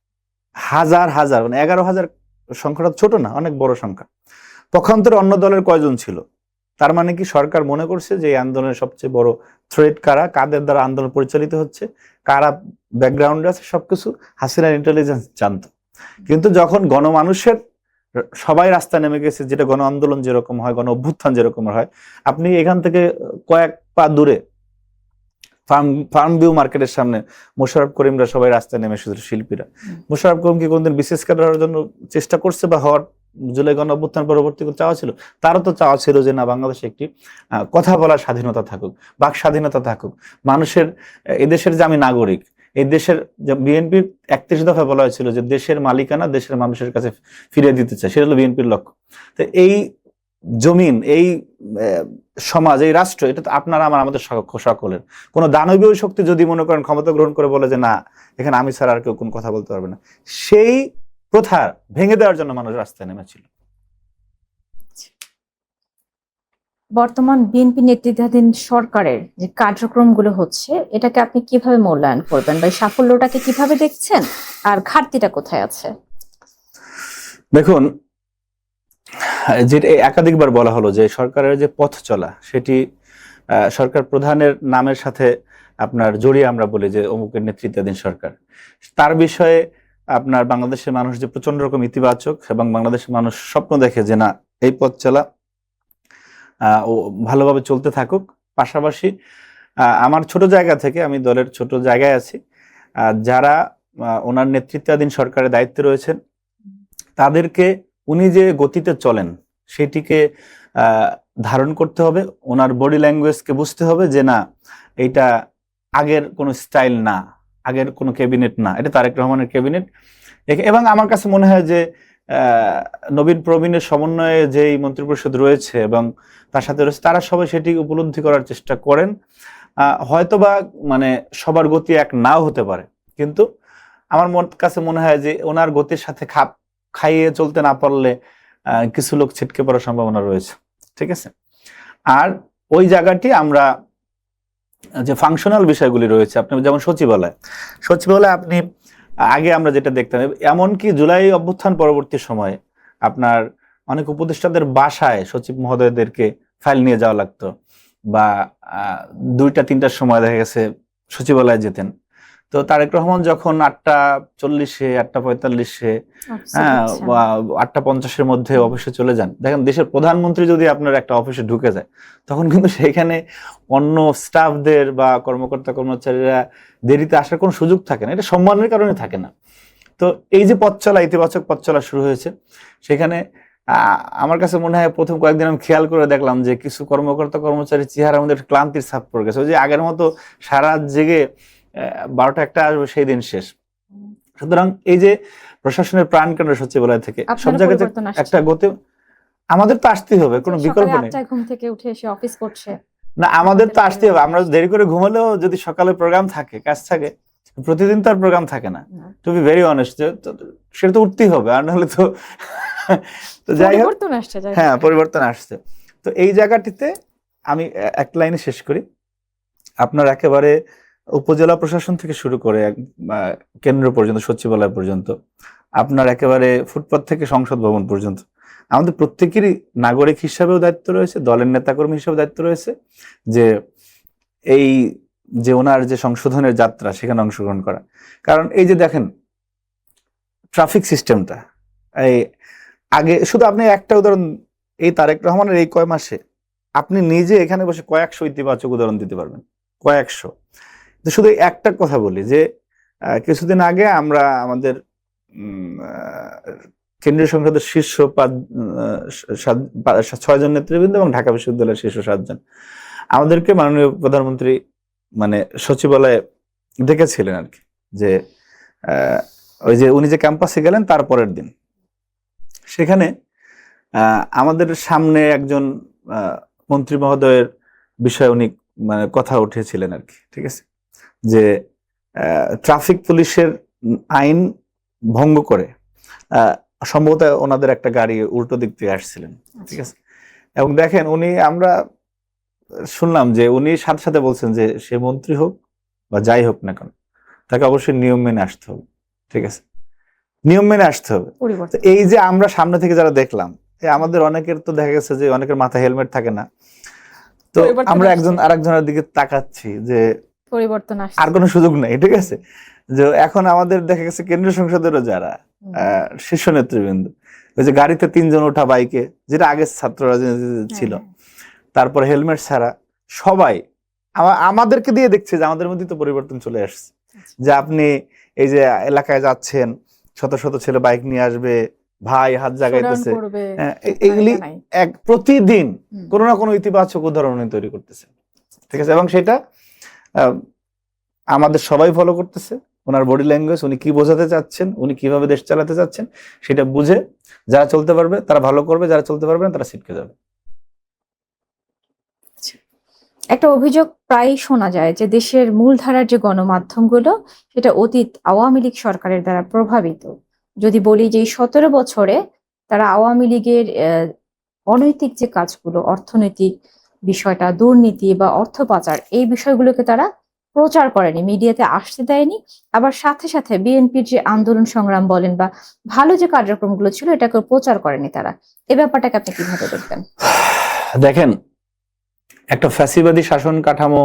S1: হাজার হাজার, মানে 11,000 সংখ্যাটা ছোট না, অনেক বড় সংখ্যা। পক্ষান্তরে অন্য দলের কয়জন ছিল? তার মানে কি সরকার মনে করছে যে এই আন্দোলনের সবচেয়ে বড় থ্রেট কারা, কাদের দ্বারা আন্দোলন পরিচালিত হচ্ছে, কারা ব্যাকগ্রাউন্ডে আছে, সবকিছু হাসিনার ইন্টেলিজেন্স জানতো। কিন্তু যখন গণমানুষের সবাই রাস্তায় নেমে গেছে, যেটা গণ আন্দোলন যেরকম হয়, গণ অভ্যুত্থান যেরকম হয়, আপনি এখান থেকে কয়েক পা দূরে ফার্ম ভিউ মার্কেটের সামনে মোশাররফ করিমরা সবাই রাস্তায় নেমে এসেছিল, শিল্পীরা। মোশাররফ করিম কি কোনদিন বিশেষ করার জন্য চেষ্টা করছে, বা হওয়ার জুলাই গণ অভ্যুত্থান পরবর্তী চাওয়া ছিল? তারও তো চাওয়া ছিল যে না, বাংলাদেশে একটি কথা বলার স্বাধীনতা থাকুক, বাক স্বাধীনতা থাকুক, মানুষের, এদেশের যে আমি নাগরিক, এই দেশের বিএনপির 31 দফায় বলা হয়েছিল যে দেশের মালিকানা দেশের মানুষের কাছে ফিরিয়ে দিতে চায়, সেটা হলো বিএনপির লক্ষ্য। তো এই জমিন, এই সমাজ, এই রাষ্ট্র, এটা তো আপনারা আমাদের সকলের। কোন দানবীয় শক্তি যদি মনে করেন ক্ষমতা গ্রহণ করে বলে যে না, এখানে আমি ছাড়া আর কেউ কোন কথা বলতে পারবে না, সেই প্রথা ভেঙে দেওয়ার জন্য মানুষ রাস্তায় নেমেছিল।
S3: বর্তমান বিএনপি নেতৃত্বাধীন সরকারের যে কার্যক্রমগুলো হচ্ছে, এটাকে আপনি কিভাবে মূল্যায়ন করবেন, বা সাফল্যটাকে কিভাবে দেখছেন, আর ঘাটতিটা কোথায় আছে?
S1: দেখুন, যেটা একাধিকবার বলা হলো যে সরকারের যে পথ চলা, সেটি সরকার প্রধানের নামের সাথে আপনার জড়িয়ে আমরা বলি যে অমুকের নেতৃত্বাধীন সরকার। তার বিষয়ে আপনার বাংলাদেশের মানুষ যে প্রচন্ড রকম ইতিবাচক, এবং বাংলাদেশের মানুষ স্বপ্ন দেখে যে না, এই পথ চলা ও ভালোভাবে চলতে থাকুক। পাশাপাশি আমার ছোট জায়গা থেকে, আমি দলের ছোট জায়গায় আছি, যারা ওনার নেতৃত্বাধীন সরকারের দায়িত্বে রয়েছেন তাদেরকে উনি যে গতিতে চলেন সেটিকে ধারণ করতে হবে। ওনার বডি ল্যাঙ্গুয়েজকে বুঝতে হবে যে না, এইটা আগের কোনো স্টাইল না, আগের কোনো ক্যাবিনেট না, এটা তারেক রহমানের ক্যাবিনেট। এবং আমার কাছে মনে হয় যে নবীন প্রবীণের সমন্বয়ে যেই মন্ত্রিপরিষদ রয়েছে এবং তার সাথে রয়েছে, তারা সবাই সেটি উপলব্ধি করার চেষ্টা করেন। হয়তোবা মানে সবার গতি এক নাও হতে পারে, কিন্তু আমার কাছে মনে হয় যে ওনার গতির সাথে খাপ খাইয়ে চলতে না পারলে কিছু লোক ছিটকে পড়ার সম্ভাবনা রয়েছে। ঠিক আছে, আর ওই জায়গাটি আমরা যে ফাংশনাল বিষয়গুলি রয়েছে, আপনি যেমন সচিবালয় আপনি আগে আমরা যেটা দেখতাম, এমনকি জুলাই অভ্যুত্থান পরবর্তী সময়ে আপনার অনেক উপদেষ্টাদের বাসায় সচিব মহোদয়দেরকে ফাইল নিয়ে যাওয়া লাগতো, বা 2টা-3টার সময় দেখা গেছে সচিবালয়ে যেতেন। তো তারেক রহমান যখন 8টা 40-এ 8টা 45-এ 8টা 50-এর মধ্যে অফিসে চলে যান, দেখেন দেশের প্রধানমন্ত্রী যদি আপনার একটা অফিসে ঢুকে যায়, তখন কিন্তু সেখানে অন্য স্টাফদের বা কর্মকর্তা কর্মচারীরা দেরিতে আসার কোনো সুযোগ থাকে না, এটা সম্মানের কারণে থাকে না। তো এই যে পথ চলা, ইতিবাচক পথ চলা শুরু হয়েছে, সেখানে আমার কাছে মনে হয় প্রথম কয়েকদিন আমি খেয়াল করে দেখলাম যে কিছু কর্মকর্তা কর্মচারী চেহারার মধ্যে ক্লান্তির ছাপ পড়ে গেছে। ওই যে আগের মতো সারা জেগে 12টা-1টা আসবে সেই দিন শেষ। সুতরাং এই যে প্রশাসনের প্রাণ কেন্দ্র সচিবালয় থেকে সব জায়গায় একটা গতি আমাদের তো আসতেই হবে, কোনো বিকল্প নেই।
S3: ঘুম থেকে উঠে এসে অফিস করছে
S1: না, আমাদের তো আসতেই হবে। আমরা দেরি করে ঘুমালেও যদি সকালে প্রোগ্রাম থাকে, কাজ থাকে, প্রতিদিন তো আর প্রোগ্রাম থাকে না। টু বি ভেরি অনেস্ট, সেটা তো উঠতেই হবে, আর নাহলে তো যাই হোক, হ্যাঁ পরিবর্তন আসছে। তো এই জায়গাটিতে আমি এক লাইনে শেষ করি। আপনার একেবারে উপজেলা প্রশাসন থেকে শুরু করে কেন্দ্র পর্যন্ত, সচিবালয় পর্যন্ত, আপনার একেবারে ফুটপাত থেকে সংসদ ভবন পর্যন্ত, আমাদের প্রত্যেকেরই নাগরিক হিসাবেও দায়িত্ব রয়েছে, দলের নেতাকর্মী হিসাবে দায়িত্ব রয়েছে যে এই যে ওনার যে সংশোধনের যাত্রা সেখানে অংশগ্রহণ করা। কারণ এই যে দেখেন ট্রাফিক সিস্টেমটা, এই আগে শুধু আপনি একটা উদাহরণ, এই তারেক রহমানের এই কয় মাসে আপনি নিজে এখানে বসে কয়েকশো ইতিবাচক উদাহরণ দিতে পারবেন, কয়েকশো। শুধু একটা কথা বলি যে কিছুদিন আগে আমরা আমাদের কেন্দ্রীয় সংসদের শীর্ষ 6জন নেতৃবৃন্দ এবং ঢাকা বিশ্ববিদ্যালয়ের শীর্ষ 7জন আমাদেরকে মাননীয় প্রধানমন্ত্রী মানে সচিবালয়ে ডেকেছিলেন আর কি, যে ওই যে উনি যে ক্যাম্পাসে গেলেন তার পরের দিন সেখানে আমাদের সামনে একজন মন্ত্রী মহোদয়ের বিষয়ে উনি মানে কথা উঠেছিলেন আর কি। ঠিক আছে, যে ট্রাফিক পুলিশের আইন ভঙ্গ করে সম্ভবত ওনাদের একটা গাড়ি উল্টো দিক থেকে আসছিলেন। ঠিক আছে, এবং দেখেন উনি, আমরা শুনলাম যে উনি সাথে সাথে বলছেন যে সে মন্ত্রী হোক বা যাই হোক না কেন, তাকে অবশ্যই নিয়ম মেনে আসতে হবে। ঠিক আছে, নিয়ম মেনে আসতে হবে। এই যে আমরা সামনে থেকে যারা দেখলাম, আমাদের অনেকের তো দেখা গেছে যে অনেকের মাথায় হেলমেট থাকে না, তো আমরা একজন আরেকজনের দিকে তাকাচ্ছি যে পরিবর্তন আসছে, আর কোনো সুযোগ নেই। ঠিক আছে, যে এখন আমাদের দেখা গেছে কেন্দ্রীয় সংসদেরও যারা শীর্ষ নেতৃবৃন্দ, ওই যে গাড়িতে 3জন ওঠা বাইকে, যেটা আগে ছাত্র রাজনীতি ছিল, তারপর হেলমেট ছাড়া সবাই আমাদেরকে দিয়ে দেখছে যে আমাদের মধ্যে তো পরিবর্তন চলে আসছে। যে আপনি এই যে এলাকায় যাচ্ছেন, শত শত ছেলে বাইক নিয়ে আসবে, ভাই হাত জাগাইতেছে, এগুলি এক প্রতিদিন কোনো না কোনো ইতিবাচক উদাহরণ তৈরি করতেছে। ঠিক আছে, এবং সেটা আমাদের সবাই ফলো করতেছে। ওনার বডি ল্যাঙ্গুয়েজ, উনি কি বোঝাতে চাচ্ছেন, উনি কিভাবে দেশ চালাতে চাচ্ছেন, সেটা বুঝে যারা চলতে পারবে তারা ভালো করবে, যারা চলতে পারবে না তারা ছিটকে যাবে।
S3: একটা অভিযোগ প্রায় শোনা যায় যে দেশের মূলধারার যে গণমাধ্যমগুলো সেটা অতীত আওয়ামী লীগ সরকারের দ্বারা প্রভাবিত। যদি বলি যে 17 বছরে তারা আওয়ামী লীগের অনৈতিক যে কাজগুলো, অর্থনৈতিক বিষয়টা, দুর্নীতি বা অর্থ পাচার, এই বিষয়গুলোকে তারা প্রচার করেনি, মিডিয়াতে আসতে দেয়নি। আবার সাথে সাথে বিএনপির যে আন্দোলন সংগ্রাম বলেন বা ভালো যে কার্যক্রমগুলো ছিল এটাকে প্রচার করেনি তারা। এই ব্যাপারটাকে আপনি কিভাবে দেখবেন?
S1: দেখেন, একটা ফ্যাসিবাদী শাসন কাঠামো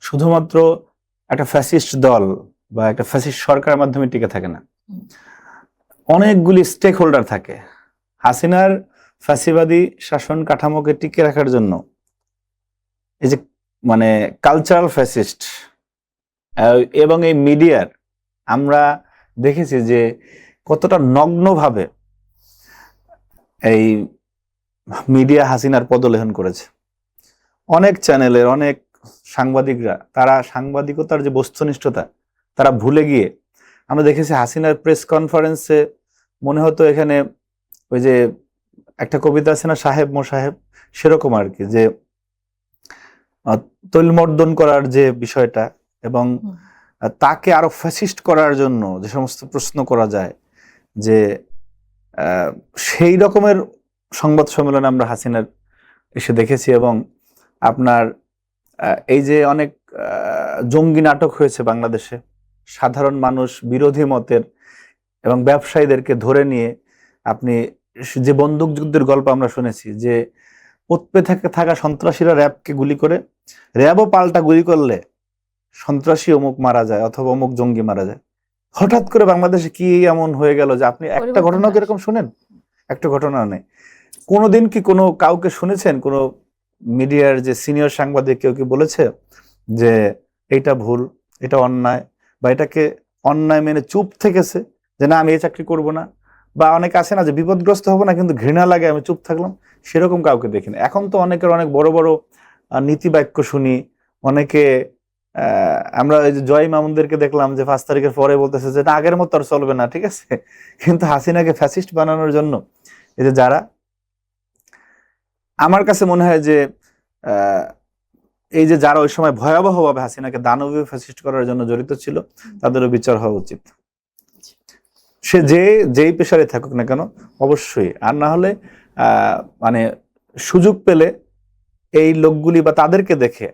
S1: শুধুমাত্র একটা ফ্যাসিস্ট দল বা একটা ফ্যাসিস্ট সরকারের মাধ্যমে টিকে থাকে না, অনেকগুলি স্টেক হোল্ডার থাকে। হাসিনার ফ্যাসিবাদী শাসন কাঠামোকে টিকে রাখার জন্য এই যে মানে কালচারাল ফ্যাসিস্ট এবং এই মিডিয়ার আমরা দেখেছি যে কতটা নগ্নভাবে এই মিডিয়া হাসিনার পদলেহন করেছে। অনেক চ্যানেলের অনেক সাংবাদিকরা তারা সাংবাদিকতার যে বস্তুনিষ্ঠতা তারা ভুলে গিয়ে, আমরা দেখেছি হাসিনার প্রেস কনফারেন্সে মনে হতো এখানে ওই যে একটা কবিতা আছে না, সাহেব মো সাহেব, সেরকম আর কি, যে তৈলমর্দন করার যে বিষয়টা এবং তাকে আরো ফ্যাসিস্ট করার জন্য যে সমস্ত প্রশ্ন করা যায়, যে সেই রকমের সংবাদ সম্মেলনে আমরা হাসিনার এসে দেখেছি। এবং আপনার এই যে অনেক জঙ্গি নাটক হয়েছে বাংলাদেশে, সাধারণ মানুষ বিরোধী মতের এবং ব্যবসায়ীদেরকে ধরে নিয়ে আপনি যে বন্দুক যুদ্ধের গল্প আমরা শুনেছি, যে উৎপে থাকা সন্ত্রাসীরা র্যাবকে গুলি করে, র্যাবও পাল্টা গুলি করলে সন্ত্রাসী অমুক মারা যায় অথবা অমুক জঙ্গি মারা যায়। হঠাৎ করে বাংলাদেশে কি এমন হয়ে গেল যে আপনি একটা ঘটনা কিরকম শুনেন? একটা ঘটনা নেই। কোনোদিন কি কোনো কাউকে শুনেছেন, কোনো মিডিয়ার যে সিনিয়র সাংবাদিক কেউ কি বলেছে যে এইটা ভুল, এটা অন্যায়, বা এটাকে অন্যায় মেনে চুপ থেকেছে যে না আমি এই চাকরি করব না? বা অনেকে আছে না যে বিপদগ্রস্ত হবো না কিন্তু ঘৃণা লাগে আমি চুপ থাকলাম, সেরকম কাউকে দেখিনি। এখন তো অনেকের অনেক বড় বড় নীতি বাক্য শুনি। অনেকে আমরা এই যে জয় মামুনদেরকে দেখলাম যে 5 তারিখের পরে বলতেছে যে না আগের মতো আর চলবে না, ঠিক আছে। কিন্তু হাসিনাকে ফ্যাসিস্ট বানানোর জন্য এই যে যারা, আমার কাছে মনে হয় যে এই যে যারা ওই সময় ভয়াবহভাবে হাসিনাকে দানবীয় ফ্যাসিস্ট করার জন্য জড়িত ছিল তাদেরও বিচার হওয়া উচিত। সে যেই পেশারে থাকুক না কেন অবশ্যই। আর না হলে মানে সুযোগ পেলে এই লোকগুলি বা তাদেরকে দেখে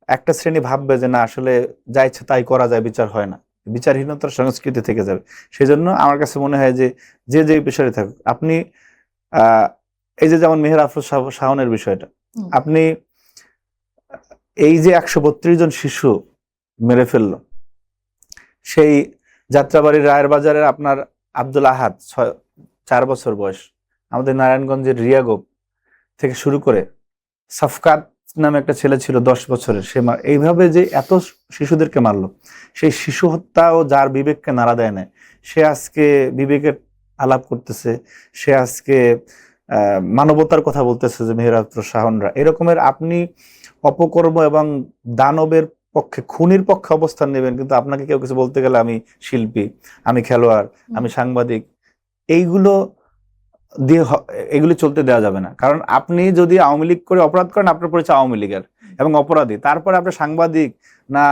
S1: একটা শ্রেণী ভাববে যে না আসলে যা ইচ্ছা তাই করা যায়, বিচার হয় না, বিচারহীনতার সংস্কৃতি থেকে যাবে। সেই জন্য আমার কাছে মনে হয় যে যেই পেশারে থাকুক, আপনি এই যে যেমন মেহের আফরোজ শাওনের বিষয়টা, আপনি এই যে 132 জন শিশু মেরে ফেললো, সেই যাত্রাবাড়ির রায়ের বাজারের আপনার আব্দুল আহাদ 4 বছর বয়স, আমাদের নারায়ণগঞ্জের রিয়াগোপ থেকে শুরু করে সাফকাত নামে একটা ছেলে ছিল 10 বছরের, সে এইভাবে যে এত শিশুদেরকে মারলো, সেই শিশু হত্যাও যার বিবেককে নাড়া দেয় না, সে আজকে বিবেকের আলাপ করতেছে, সে আজকে মানবতার কথা বলতেছে যে মেহের আফরোজ শাওনরা এরকমের। আপনি অপকর্ম এবং দানবের পক্ষে, খুনির পক্ষে অবস্থান নেবেন, কিন্তু আপনাকে কেউ কিছু বলতে গেলে আমি শিল্পী, আমি খেলোয়াড়, আমি সাংবাদিক, এইগুলো দিয়ে এগুলি চলতে দেওয়া যাবে না। কারণ আপনি যদি আওয়ামী লীগ করে অপরাধ করেন, আপনার পরিচয় আওয়ামী লীগের এবং অপরাধী, তারপরে আপনি সাংবাদিক না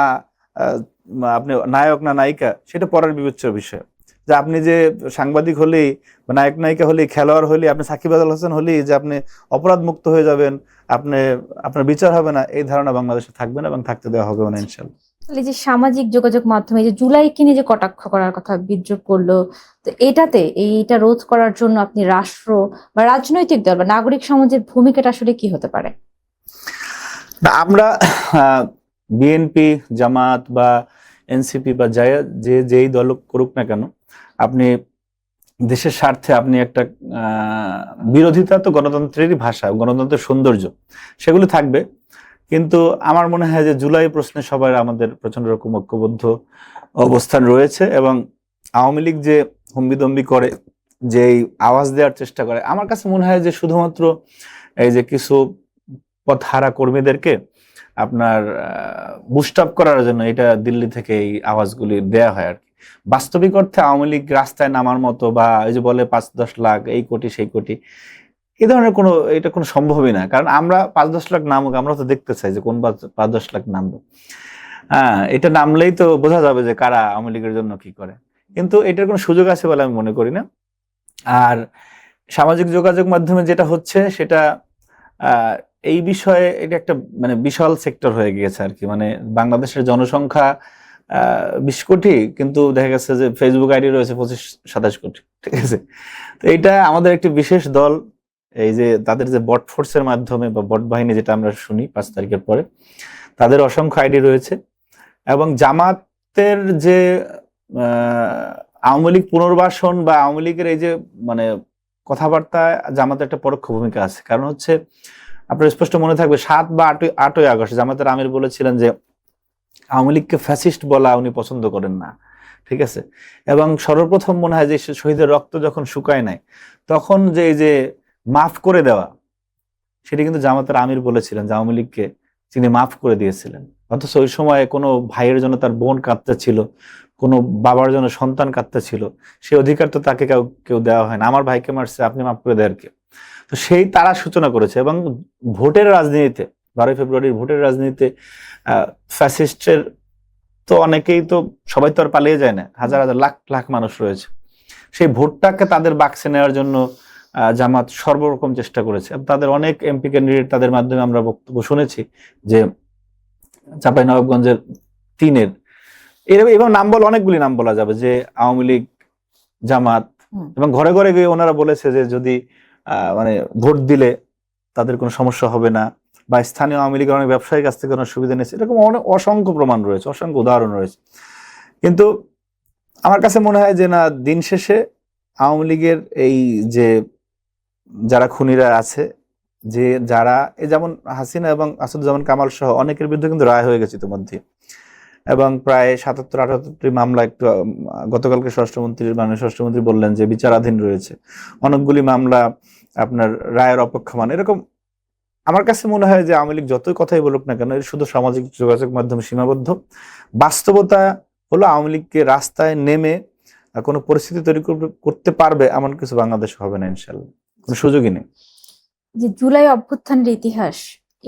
S1: আপনি নায়ক না নায়িকা সেটা পরের বিবেচ্য বিষয়। যে আপনি যে সাংবাদিক হলেই বা নায়ক নায়িকা হলেই, খেলোয়াড় হলেই, আপনি সাকিব আল হাসান হলেই যে আপনি অপরাধ মুক্ত হয়ে যাবেন, আপনার বিচার হবে না, এই ধারণা বাংলাদেশে থাকবে না এবং থাকতে দেওয়া হবে না ইনশাল্লাহ।
S3: এই যে সামাজিক যোগাযোগ মাধ্যমে যে জুলাইকে নিয়ে যে কটাক্ষ করার কথা বিদ্রুপ করলো, তো এইটা রোধ করার জন্য আপনি রাষ্ট্র বা রাজনৈতিক দল বা নাগরিক সমাজের ভূমিকাটা আসলে কি হতে পারে?
S1: আমরা বিএনপি, জামাত বা এনসিপি বা যেই দল করুক না কেন, আপনি দেশের স্বার্থে আপনি একটা বিরোধিতা তো গণতন্ত্রেরই ভাষা, গণতন্ত্রের সৌন্দর্য, সেগুলো থাকবে। কিন্তু আমার মনে হয় যে জুলাই প্রশ্নে সবাই আমাদের প্রচন্ড রকম ঐক্যবদ্ধ অবস্থান রয়েছে এবং আওয়ামী লীগ যে হম্বিদম্বি করে, যে আওয়াজ দেওয়ার চেষ্টা করে, আমার কাছে মনে হয় যে শুধুমাত্র এই যে কিছু পথহারা কর্মীদেরকে আপনার বুস্ট আপ করার জন্য এটা দিল্লি থেকে এই আওয়াজগুলি দেয়া হয় আর কি। বাস্তবিক অর্থে আওয়ামী লীগ রাস্তায় নামার মতো বা এই যে বলে 5-10 লাখ এই কোটি সেই কোটি, এই ধরনের এটা কোনো সম্ভবই না। কারণ আমরা 5-10 লাখ নামুক, আমরা তো দেখতে চাই যে কোন 5-10 লাখ নামবে। এটা নামলেই তো বোঝা যাবে যে কারা আওয়ামী লীগের জন্য কি করে, কিন্তু এটার কোনো সুযোগ আছে বলে আমি মনে করি না। আর সামাজিক যোগাযোগ মাধ্যমে যেটা হচ্ছে সেটা এই বিষয়ে এটা একটা মানে বিশাল সেক্টর হয়ে গিয়েছে আর কি। মানে বাংলাদেশের জনসংখ্যা 20 কোটি, কিন্তু দেখা গেছে যে ফেসবুক আইডি রয়েছে 25-27 কোটি, ঠিক আছে। তো এইটা আমাদের একটি বিশেষ দল, এই যে তাদের যে বট ফোর্সের মাধ্যমে বা বট বাহিনী যেটা আমরা শুনি 5 তারিখের পরে, তাদের অসংখ্য আইডি রয়েছে। এবং জামাতের যে আওয়ামী লীগ পুনর্বাসন বা আওয়ামী লীগের এই যে মানে কথাবার্তা জামাতের একটা পরোক্ষ ভূমিকা আছে। কারণ হচ্ছে আপনার স্পষ্ট মনে থাকবে 7 বা 8ই আগস্ট জামাতের আমির বলেছিলেন যে আওয়ামী লীগকে ফ্যাসিস্ট বলা উনি পছন্দ করেন না, ঠিক আছে। এবং সর্বপ্রথম মনে হয় যে শহীদের রক্ত যখন শুকায় নাই তখন যে এই যে মাফ করে দেওয়া, সেটা কিন্তু জামাতের আমির বলেছিলেন যে আওয়ামী লীগকে তিনি মাফ করে দিয়েছিলেন। অথচ ওই সময় কোনো ভাইয়ের জন্য তার বোন কাঁদতে ছিল, কোনো বাবার জন্য সন্তান কাঁদতে ছিল, সেই অধিকার তো তাকে কেউ কেউ দেওয়া হয় না। আমার ভাইকে মারছে, আপনি মাফ করে দেয় আর কি। তো সেই তারা সূচনা করেছে। এবং ভোটের রাজনীতিতে, 12ই ফেব্রুয়ারির ভোটের রাজনীতিতে ফ্যাসিস্টের তো অনেকেই, তো সবাই তো আর পালিয়ে যায় না, হাজার হাজার লাখ লাখ মানুষ রয়েছে। সেই ভোটটাকে তাদের বাক্সে নেওয়ার জন্য জামাত সর্বরকম চেষ্টা করেছে। তাদের অনেক এমপি ক্যান্ডিডেট, তাদের মাধ্যমে আমরা বক্তব্য শুনেছি যে চাঁপাইনবাবগঞ্জের 3-এর এবং নাম বলা, অনেকগুলি নাম বলা যাবে, যে আওয়ামী লীগ, জামাত, এবং ঘরে ঘরে গিয়ে ওনারা বলেছে যে যদি মানে ভোট দিলে তাদের কোনো সমস্যা হবে না, বা স্থানীয় আওয়ামী লীগের অনেক ব্যবসায়ীর কাছ থেকে অনেক সুবিধা নিয়েছে। এরকম অনেক অসংখ্য প্রমাণ রয়েছে, অসংখ্য উদাহরণ রয়েছে। কিন্তু আমার কাছে মনে হয় যে না, দিন শেষে আওয়ামী লীগের এই যে যারা খুনিরা আছে, যে যারা এই যেমন হাসিনা এবং আসাদুজ্জামান কামাল সহ অনেকের বিরুদ্ধে কিন্তু রায় হয়ে গেছে ইতিমধ্যে, এবং প্রায় 77-78টি মামলা একটু গতকালকে মাননীয় স্বরাষ্ট্রমন্ত্রী বললেন যে বিচারাধীন রয়েছে। অনেকগুলি মামলা আপনার রায়ের অপেক্ষমান। এরকম আমার কাছে মনে হয় যে আওয়ামী লীগ যতই কথাই বলুক না কেন, এর শুধু সামাজিক যোগাযোগ মাধ্যমে সীমাবদ্ধ। বাস্তবতা হলো আওয়ামী লীগকে রাস্তায় নেমে কোনো পরিস্থিতি তৈরি করতে পারবে এমন কিছু বাংলাদেশ হবে না ইনশাল্লাহ, কোনো সুযোগই নেই।
S3: যে জুলাই অভ্যুত্থানের ইতিহাস,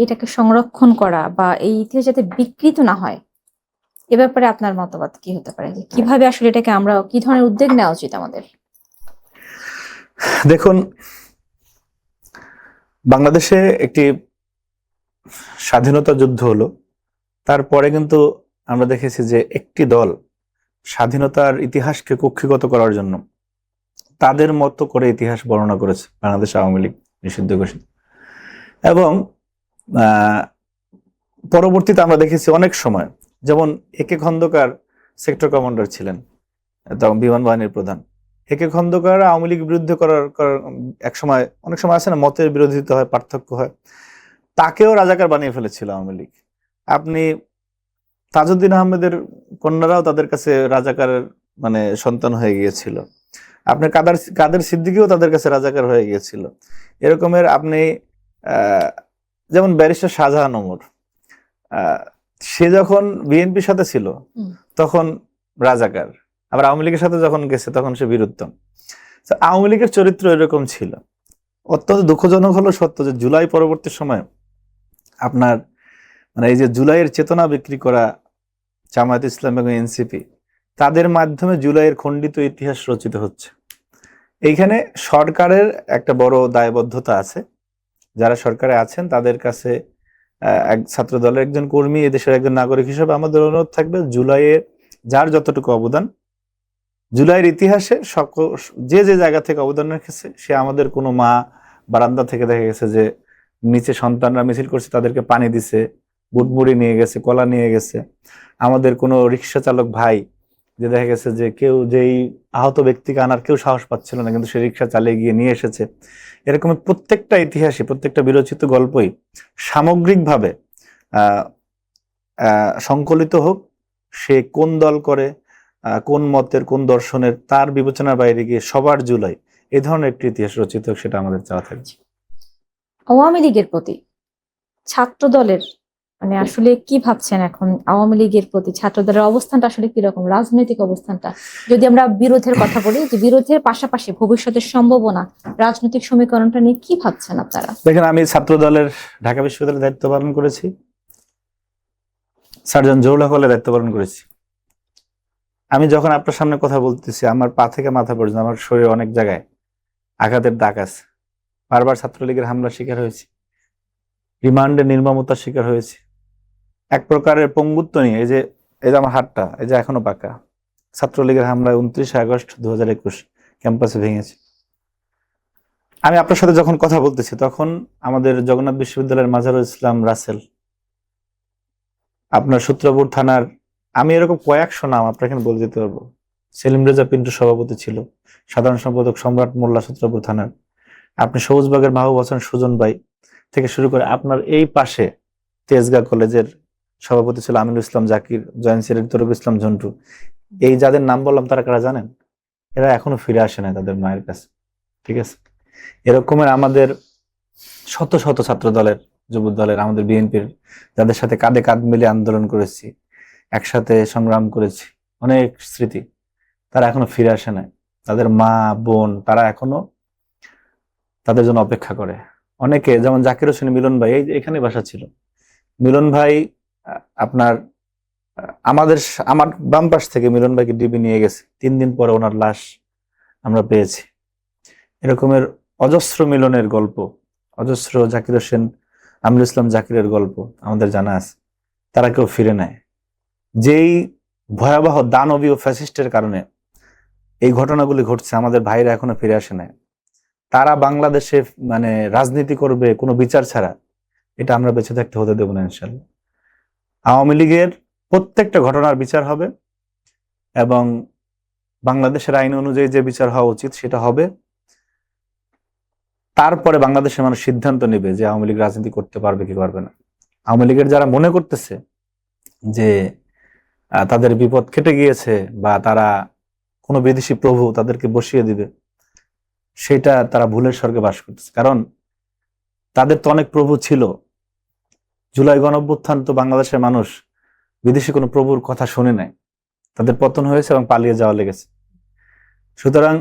S3: এটাকে সংরক্ষণ করা বা এই ইতিহাস যাতে বিকৃত না হয়, এ ব্যাপারে আপনার মতামত কি হতে পারে? যে কিভাবে আসলে এটাকে আমরা, কি ধরনের উদ্যোগ নেওয়া উচিত আমাদের?
S1: দেখুন, বাংলাদেশে একটি স্বাধীনতা যুদ্ধ হলো, তারপরে কিন্তু আমরা দেখেছি যে একটি দল স্বাধীনতার ইতিহাসকে কক্ষিগত করার জন্য তাদের মতো করে ইতিহাস বর্ণনা করেছে, বাংলাদেশ আওয়ামী লীগ নিষিদ্ধ ঘোষিত। এবং পরবর্তীতে আমরা দেখেছি অনেক সময়, যেমন একে খন্দকার সেক্টর কমান্ডার ছিলেন, তখন বিমান বাহিনীর প্রধান। একে খন্দকার আওয়ামী লীগ বিরুদ্ধে করার এক সময়, অনেক সময় আছে না, মতের বিরোধিতা হয়, পার্থক্য হয়, তাকেও রাজাকার বানিয়ে ফেলেছিল আওয়ামী লীগ। আপনি তাজউদ্দিন আহমেদের কন্যারাও তাদের কাছে রাজাকারের মানে সন্তান হয়ে গিয়েছিল। আপনি কাদের সিদ্দিকীও তাদের কাছে রাজাকার হয়ে গিয়েছিল। এরকমের আপনি যেমন ব্যারিস্টার শাহজাহান ওমর, সে যখন বিএনপির সাথে ছিল তখন রাজাকার, আবার আওয়ামী লীগের সাথে যখন গেছে তখন সে বীরুত্তম। আওয়ামী লীগের চরিত্র এরকম ছিল। অত্যন্ত দুঃখজনক হলো সত্য যে জুলাই পরবর্তী সময় আপনার মানে এই যে জুলাইয়ের চেতনা বিক্রি করা জামায়াত ইসলাম এবং এনসিপি, তাদের মাধ্যমে জুলাইয়ের খণ্ডিত ইতিহাস রচিত হচ্ছে। এইখানে সরকারের একটা বড় দায়বদ্ধতা আছে। যারা সরকারে আছেন তাদের কাছে এক ছাত্র দলের একজন কর্মী, এদেশের একজন নাগরিক হিসেবে আমাদের অনুরোধ থাকবে, জুলাইয়ের যার যতটুকু অবদান, জুলাইয়ের ইতিহাসে যে যে জায়গা থেকে অবদান রেখেছে, সে আমাদের কোনো মা বারান্দা থেকে দেখা গেছে যে নিচে সন্তানরা মিছিল করছে, তাদেরকে পানি দিছে, বুটমুড়ি নিয়ে গেছে, কলা নিয়ে গেছে। আমাদের কোনো রিক্সা চালক ভাই যে দেখা গেছে যে কেউ যেই আহত ব্যক্তিকে আনার কেউ সাহস পাচ্ছিল না, কিন্তু সে রিক্সা চালিয়ে গিয়ে নিয়ে এসেছে। এরকম প্রত্যেকটা ইতিহাসে, প্রত্যেকটা বিরচিত গল্পই সামগ্রিকভাবে সংকলিত হোক, সে কোন দল করে, কোন মতের, কোন দর্শনের, তার বিবেচনার বাইরে গিয়ে সবার জুলাই, এই ধরনের একটি ইতিহাস রচিত হোক, সেটা আমাদের চাওয়া থাকছে।
S3: আওয়ামী লীগের প্রতি ছাত্র দলের মানে আসলে কি ভাবছেন এখন? আওয়ামী লীগের প্রতি ছাত্র দলের অবস্থানটা আসলে কিরকম, রাজনৈতিক অবস্থানটা? যদি আমরা বিরোধের কথা বলি, যে বিরোধের পাশাপাশি ভবিষ্যতের সম্ভাবনা, রাজনৈতিক সমীকরণটা নিয়ে কি ভাবছেন আপনারা?
S1: দেখেন, আমি ছাত্র দলের ঢাকা বিশ্ববিদ্যালয়ের দায়িত্ব পালন করেছি, সার্জন জহুরুল হকের দায়িত্ব পালন করেছি। আমি যখন আপনার সামনে কথা বলতেছি, আমার পা থেকে মাথা পর্যন্ত আমার শরীরে অনেক জায়গায় আঘাতের দাগ আছে। বারবার ছাত্রলীগের হামলার শিকার হয়েছি, রিমান্ডে নির্মমতার শিকার হয়েছি, এক প্রকারের পঙ্গুত্ব নিয়ে। এই যে আমার হাতটা, এই যে এখনো পাকা, ছাত্রলীগের হামলায় 29 আগস্ট 2021 ক্যাম্পাসে ভেঙেছে। আমি আপনার সাথে যখন কথা বলতেছি তখন আমাদের জগন্নাথ বিশ্ববিদ্যালয়ের মাজারুল ইসলাম রাসেল, আপনার সূত্রপুর থানার, আমি এরকম কয়েকশো নাম আপনার এখানে বলে দিতে পারবো, সেলিম রেজা পিন্টু সভাপতি ছিল, সাধারণ সম্পাদক সম্রাট মোল্লা সূত্রপুর থানার, আপনি সবুজবাগের মাহবুব হোসেন সুজন ভাই থেকে শুরু করে আপনার এই পাশে তেজগাঁ কলেজের সভাপতি ছিল আমিনুল ইসলাম জাকির, জয়েন্ট সেক্রেটারি তরুক ইসলাম ঝন্টু, এই যাদের নাম বললাম তারা কারা জানেন? এরা এখনো ফিরে আসে না তাদের মায়ের কাছে। ঠিক আছে, এরকমের আমাদের শত শত ছাত্র দলের, যুব দলের, আমাদের বিএনপির, যাদের সাথে কাঁধে কাঁধ মিলে আন্দোলন করেছি, একসাথে সংগ্রাম করেছি, অনেক স্মৃতি, তারা এখনো ফিরে আসে না। তাদের মা বোন তারা এখনো তাদের জন্য অপেক্ষা করে। অনেকে যেমন জাকির হোসেন মিলন ভাই, এই যে এখানে বাসা ছিল মিলন ভাই, আপনার আমার বাম পাশ থেকে মিলন ভাইকে ডিবি নিয়ে গেছে, 3 দিন পরে ওনার লাশ আমরা পেয়েছি। এরকমের অজস্র মিলনের গল্প, অজস্র জাকির হোসেন আমিনুল ইসলাম জাকিরের গল্প আমাদের জানা আছে। তারা কেউ ফিরে নেয়। যেই ভয়াবহ দানবীয় ফ্যাসিস্টের কারণে এই ঘটনাগুলি ঘটছে, আমাদের ভাইরা এখনো ফিরে আসে নাই। তারা বাংলাদেশে মানে রাজনীতি করবে কোনো বিচার ছাড়া, এটা আমরা বেঁচে থাকতে হতে দেব না ইনশাল্লাহ। আওয়ামী লীগের প্রত্যেকটা ঘটনার বিচার হবে এবং বাংলাদেশের আইন অনুযায়ী যে বিচার হওয়া উচিত সেটা হবে। তারপরে বাংলাদেশের মানুষ সিদ্ধান্ত নেবে যে আওয়ামী লীগ রাজনীতি করতে পারবে কি পারবে না। আওয়ামী লীগের যারা মনে করতেছে যে তাদের বিপদ কেটে গিয়েছে বা তারা কোনো বিদেশি প্রভু তাদেরকে বসিয়ে দিবে, সেটা তারা ভুলের স্বর্গে বাস করতেছে। কারণ তাদের তো অনেক প্রভু ছিল। জুলাই গণঅভ্যুত্থান তো বাংলাদেশের মানুষ বিদেশি কোনো প্রভুর কথা শুনে নাই, তাদের পতন হয়েছে এবং পালিয়ে যাওয়া লেগেছে। সুতরাং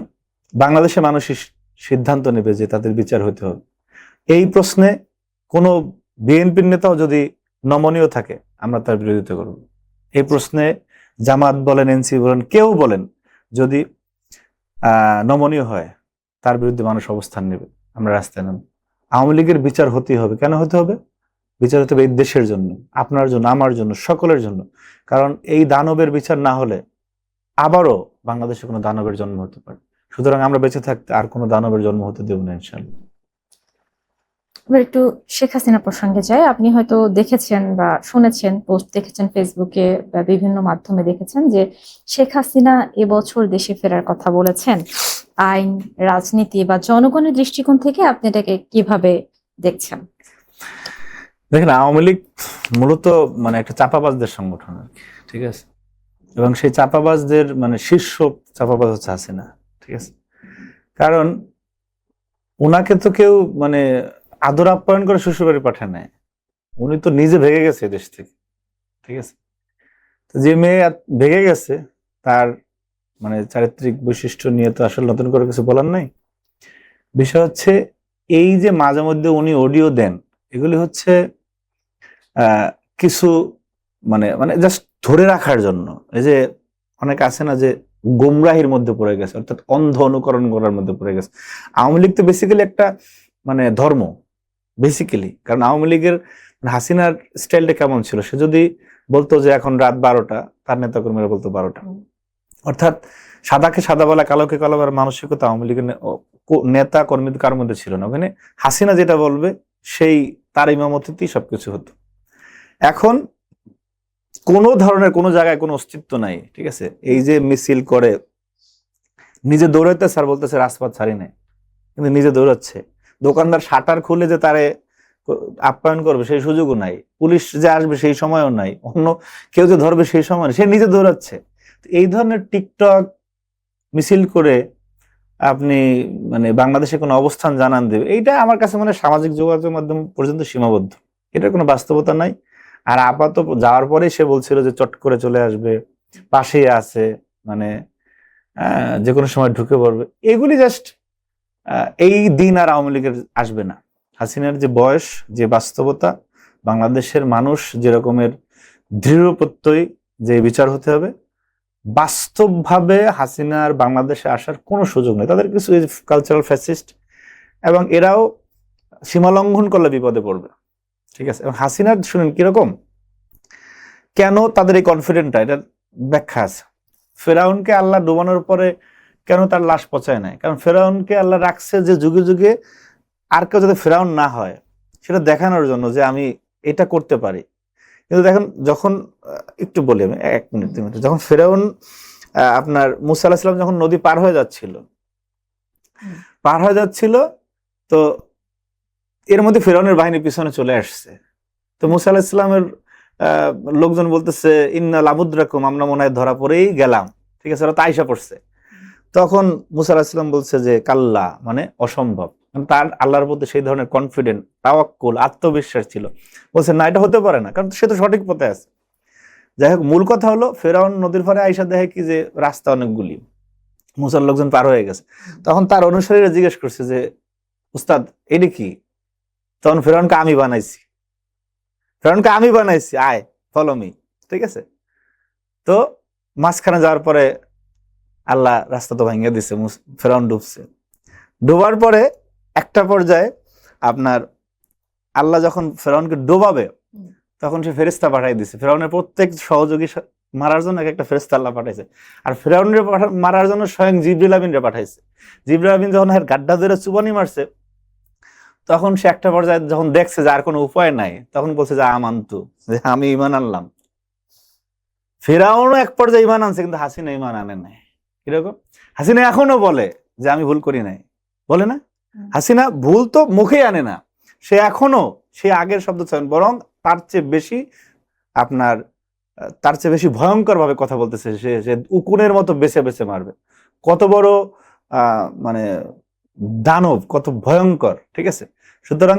S1: বাংলাদেশের মানুষই সিদ্ধান্ত নেবে যে তাদের বিচার হতে হবে। এই প্রশ্নে কোনো বিএনপির নেতাও যদি নমনীয় থাকে আমরা তার বিরোধিতা করব। এই প্রশ্নে জামাত বলেন, এনসি বলেন, কেউ বলেন, যদি নমনীয় হয় তার বিরুদ্ধে মানুষ অবস্থান নেবে, আমরা রাস্তায় নামব। আওয়ামী লীগের বিচার হতেই হবে। কেন হতে হবে? বিচার হতে হবে এই দেশের জন্য, আপনার জন্য, আমার জন্য, সকলের জন্য। কারণ এই দানবের বিচার না হলে আবারও বাংলাদেশে কোনো দানবের জন্ম হতে পারে। সুতরাং আমরা বেঁচে থাকতে আর কোনো দানবের জন্ম হতে দেব না ইনশাআল্লাহ।
S3: এবার একটু শেখ হাসিনা প্রসঙ্গে যাই। আপনি হয়তো দেখেছেন বা শুনেছেন, পোস্ট দেখেছেন ফেসবুকে বা বিভিন্ন মাধ্যমে দেখেছেন যে শেখ হাসিনা এবছর দেশে ফেরার কথা বলেছেন। আইন, রাজনীতি বা জনগণের দৃষ্টিকোণ থেকে আপনি এটাকে কিভাবে দেখছেন?
S1: দেখেন, আওয়ামী লীগ মূলত মানে একটা চাপাবাজদের সংগঠন আর কি, ঠিক আছে? এবং সেই চাপাবাজদের মানে শীর্ষ চাপাবাজ হচ্ছে হাসিনা, ঠিক আছে? কারণ উনাকে তো কেউ মানে আদর আপ্যায়ন করে শ্বশুরবাড়ি পাঠায় নাই, উনি তো নিজে ভেগে গেছে দেশ থেকে, ঠিক আছে? তো যে মেয়ে ভেগে গেছে তার মানে চারিত্রিক বৈশিষ্ট্য নিয়ে তো আসলে নতুন করে কিছু বলার নাই। বিষয় হচ্ছে এই যে মাঝে মধ্যে উনি অডিও দেন, এগুলি হচ্ছে কিছু মানে মানে জাস্ট ধরে রাখার জন্য। এই যে অনেক আছে না যে গোমরাহির মধ্যে পড়ে গেছে, অর্থাৎ অন্ধ অনুকরণ করার মধ্যে পড়ে গেছে। আওয়ামী লীগ তো বেসিক্যালি একটা মানে ধর্ম, বেসিক্যালি। কারণ আওয়ামী লীগের হাসিনার স্টাইলটা কেমন ছিল, সে যদি বলতো যে এখন রাত 12টা, তার নেতাকর্মীরা বলতো 12টা। অর্থাৎ সাদাকে সাদা বলা, কালোকে কালো বলার মানসিকতা আওয়ামী লীগের নেতা কর্মীদের কার মধ্যে ছিল না। ওখানে হাসিনা যেটা বলবে সেই তার ইমামতিতেই সবকিছু হতো। এখন কোনো ধরনের কোনো জায়গায় কোনো অস্তিত্ব নাই, ঠিক আছে? এই যে মিছিল করে নিজে দৌড়াইতেছে আর বলতেছে রাজপথ ছাড়ি নাই, কিন্তু নিজে দৌড়াচ্ছে। দোকানদার শাটার খুলে যে তারে আপ্যায়ন করবে সেই সুযোগও নাই, পুলিশ যে আসবে সেই সময়ও নাই, অন্য কেউ যে ধরবে সেই সময় সে নিজে দৌড়াচ্ছে। এই ধরনের টিকটক মিছিল করে আপনি মানে বাংলাদেশে কোনো অবস্থান জানান দেবে, এইটা আমার কাছে মানে সামাজিক যোগাযোগ মাধ্যম পর্যন্ত সীমাবদ্ধ, এটার কোনো বাস্তবতা নাই। আর আপাতত যাওয়ার পরে সে বলছিল যে চট করে চলে আসবে, পাশেই আছে, মানে যে কোনো সময় ঢুকে পড়বে। এগুলি জাস্ট এই দিন আর আওয়ামী লীগের আসবে না। হাসিনার যে বয়স, যে বাস্তবতা, বাংলাদেশের মানুষ যে রকমের দৃঢ় প্রত্যয় যে বিচার হতে হবে, বাস্তবভাবে হাসিনার বাংলাদেশে আসার কোনো সুযোগ নেই। তাদের কিছু কালচারাল ফ্যাসিস্ট এবং এরাও সীমা লঙ্ঘন করলে বিপদে পড়বে, ঠিক আছে? এবং হাসিনার শুনেন কিরকম, কেন তাদের এই কনফিডেন্টটা, এটার ব্যাখ্যা আছে। ফেরাউনকে আল্লাহ ডুবানোর পরে কেন তার লাশ পচায় নাই? কারণ ফেরাউনকে আল্লাহ রাখছে যে যুগে যুগে আর কেউ যাতে ফেরাউন না হয় সেটা দেখানোর জন্য যে আমি এটা করতে পারি। কিন্তু দেখেন, যখন একটু বলি আমি 1 মিনিট 2 মিনিট, যখন ফেরাউন আপনার মুসা আলাইহিস সালাম যখন নদী পার হয়ে যাচ্ছিল, তো এর মধ্যে ফেরাউনের বাহিনী পিছনে চলে আসছে। তো মুসা আলাইহিস সালামের লোকজন বলতেছে ইন্না লামুদ্রাকুম, আমরা মনে হয় ধরা পড়েই গেলাম, ঠিক আছে, ওরা তো আইসা পড়ছে। তখন মুসা আলাইহিস সালাম বলছে যে কাল্লা, মানে অসম্ভব। তার আল্লাহর প্রতি সেই ধরনের কনফিডেন্ট, তাওয়াক্কুল, আত্মবিশ্বাস ছিল, বলছে না এটা হতে পারে না, কারণ সে তো সঠিক পথে আছে। যাই হোক, মূল কথা হলো ফেরাউন নদীর পাড়ে আইসা দেখে কি যে রাস্তা অনেকগুলি, মুসার লোকজন পার হয়ে গেছে। তখন তার অনুসারীরা জিজ্ঞেস করছে যে উস্তাদ এটা কি? তখন ফেরাউনকে আমি বানাইছি, আয় ফলো মি, ঠিক আছে। তো মাঝখানে যাওয়ার পরে আল্লাহ রাস্তা তো ভেঙে দিছে, ফেরাউন ডুবছে। ডোবার পরে একটা পর্যায়ে আপনার আল্লাহ যখন ফেরাউনকে ডোবাবে তখন সে ফেরেশতা পাঠাই দিছে। ফেরাউনের প্রত্যেক সহযোগী মারার জন্য একটা ফেরেশতা আল্লাহ পাঠাইছে। আর ফেরাউনের মারার জন্য স্বয়ং জিবরিল আমিনরে পাঠাইছে। জিবরিল আমিন যখন গাড্ডা ধরে চুবানি মারছে, তখন সে একটা পর্যায়ে যখন দেখছে যে আর কোনো উপায় নাই, তখন বলছে যে আমান্তু, যে আমি ঈমান আনলাম। ফেরাউনও এক পর্যায়ে ঈমান আনছে, কিন্তু হাসিনা ঈমান আনে নাই। কিরকম? হাসিনা এখনো বলে যে আমি ভুল করি নাই, বলে না? হাসিনা ভুল তো মুখেই আনে না, সে এখনো সে আগের শব্দ চয়ন, বরং তার চেয়ে বেশি ভয়ঙ্কর ভাবে কথা বলতেছে। সে উকুনের মতো বেছে বেছে মারবে। কত বড় মানে দানব, কত ভয়ঙ্কর, ঠিক আছে। সুতরাং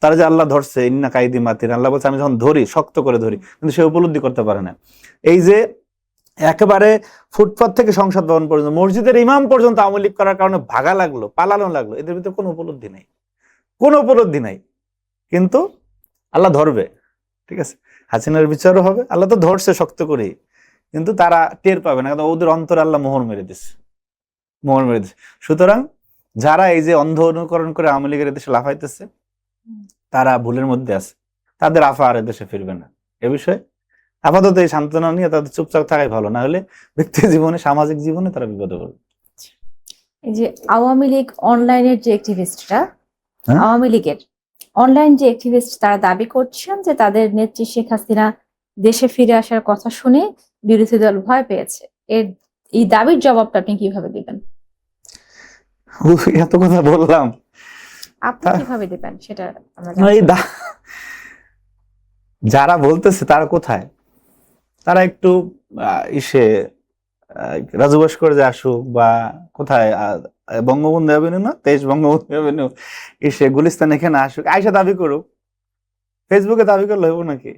S1: তার যে আল্লাহ ধরছে, ইন্না কাইদি মাতিন, আল্লাহ বলছে আমি যখন ধরি শক্ত করে ধরি, কিন্তু সে উপলব্ধি করতে পারে না। এই যে একেবারে ফুটপাত থেকে সংসদ ভবন পর্যন্ত, মসজিদের ইমাম পর্যন্ত আওয়ামী লীগ করার কারণে ভাগা লাগলো, পালানো লাগলো, এদের ভিতরে কোনো উপলব্ধি নাই, কিন্তু আল্লাহ ধরবে, ঠিক আছে। হাসিনার বিচারও হবে, আল্লাহ তো ধরছে শক্ত করে, কিন্তু তারা টের পাবে না, কারণ ওদের অন্তরে আল্লাহ মোহর মেরে দিচ্ছে। সুতরাং যারা এই যে অন্ধ অনুকরণ করে আওয়ামী লীগের দেশে লাফাইতেছে, তারা ভুলের মধ্যে আছে, তাদের আফা আর দেশে ফিরবে না। এ বিষয়ে আপাতত এই সান্ত্বনা নিয়ে তাদের চুপচাপ থাকাই ভালো, না হলে ব্যক্তি জীবনে, সামাজিক জীবনে তারা বিপদে পড়বে।
S3: এই যে আওয়ামী লীগ অনলাইনের যে অ্যাক্টিভিস্টরা,
S1: হ্যাঁ?
S3: আওয়ামী লীগের অনলাইন যে অ্যাক্টিভিস্ট, তারা দাবি করছেন যে তাদের নেত্রী শেখ হাসিনা দেশে ফিরে আসার কথা শুনে বিরোধী দল ভয় পেয়েছে। এই দাবির জবাবটা আপনি কিভাবে দিবেন?
S1: এত কথা বললাম,
S3: আপনি কিভাবে দিবেন সেটা আমরা
S1: যারা বলতেছে তারা কোথায়? তারা একটু রাজুবাস করে যে আসুক, বা কোথায় বঙ্গবন্ধু অ্যাভিনিউ না, 23 বঙ্গবন্ধু অ্যাভিনিউ গুলিস্তান, এখানে আসুক, আইসা দাবি করুক। ফেসবুকে দাবি করলে হবো নাকি?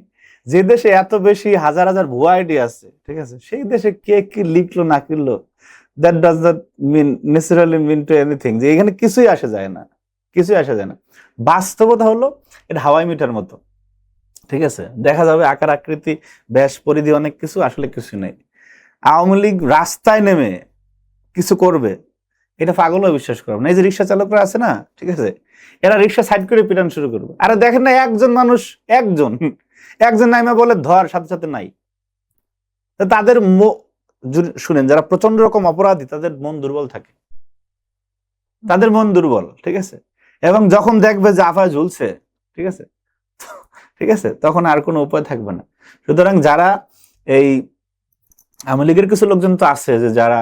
S1: যে দেশে এত বেশি হাজার হাজার ভুয়া আইডি আছে, ঠিক আছে, সেই দেশে কে কি লিখলো না কিনলো, that does not necessarily mean to anything, যে এখানে কিছুই আসে যায় না। বাস্তবতা হলো এটা হাওয়াই মিটার মতো, ঠিক আছে। দেখা যাবে আকার আকৃতি, ব্যাস, পরিধি, অনেক কিছু, আসলে কিছু নেই। আওয়ামী লীগ রাস্তায় নেমে কিছু করবে, এটা পাগলও বিশ্বাস করবে না। এই যে রিক্সা চালকরা আছে না, ঠিক আছে, এরা রিক্সা সাইড করে পিটান শুরু করবে। আরে দেখেন না, একজন নাইমা বলে ধর, সাথে সাথে নাই। তাদের শুনেন, যারা প্রচন্ড রকম অপরাধী, তাদের মন দুর্বল থাকে, ঠিক আছে। এবং যখন দেখবে যে আফায় ঝুলছে, ঠিক আছে, তখন আর কোনো উপায় থাকবে না। সুতরাং যারা এই আওয়ামী লীগের কিছু লোকজন তো আছে যে যারা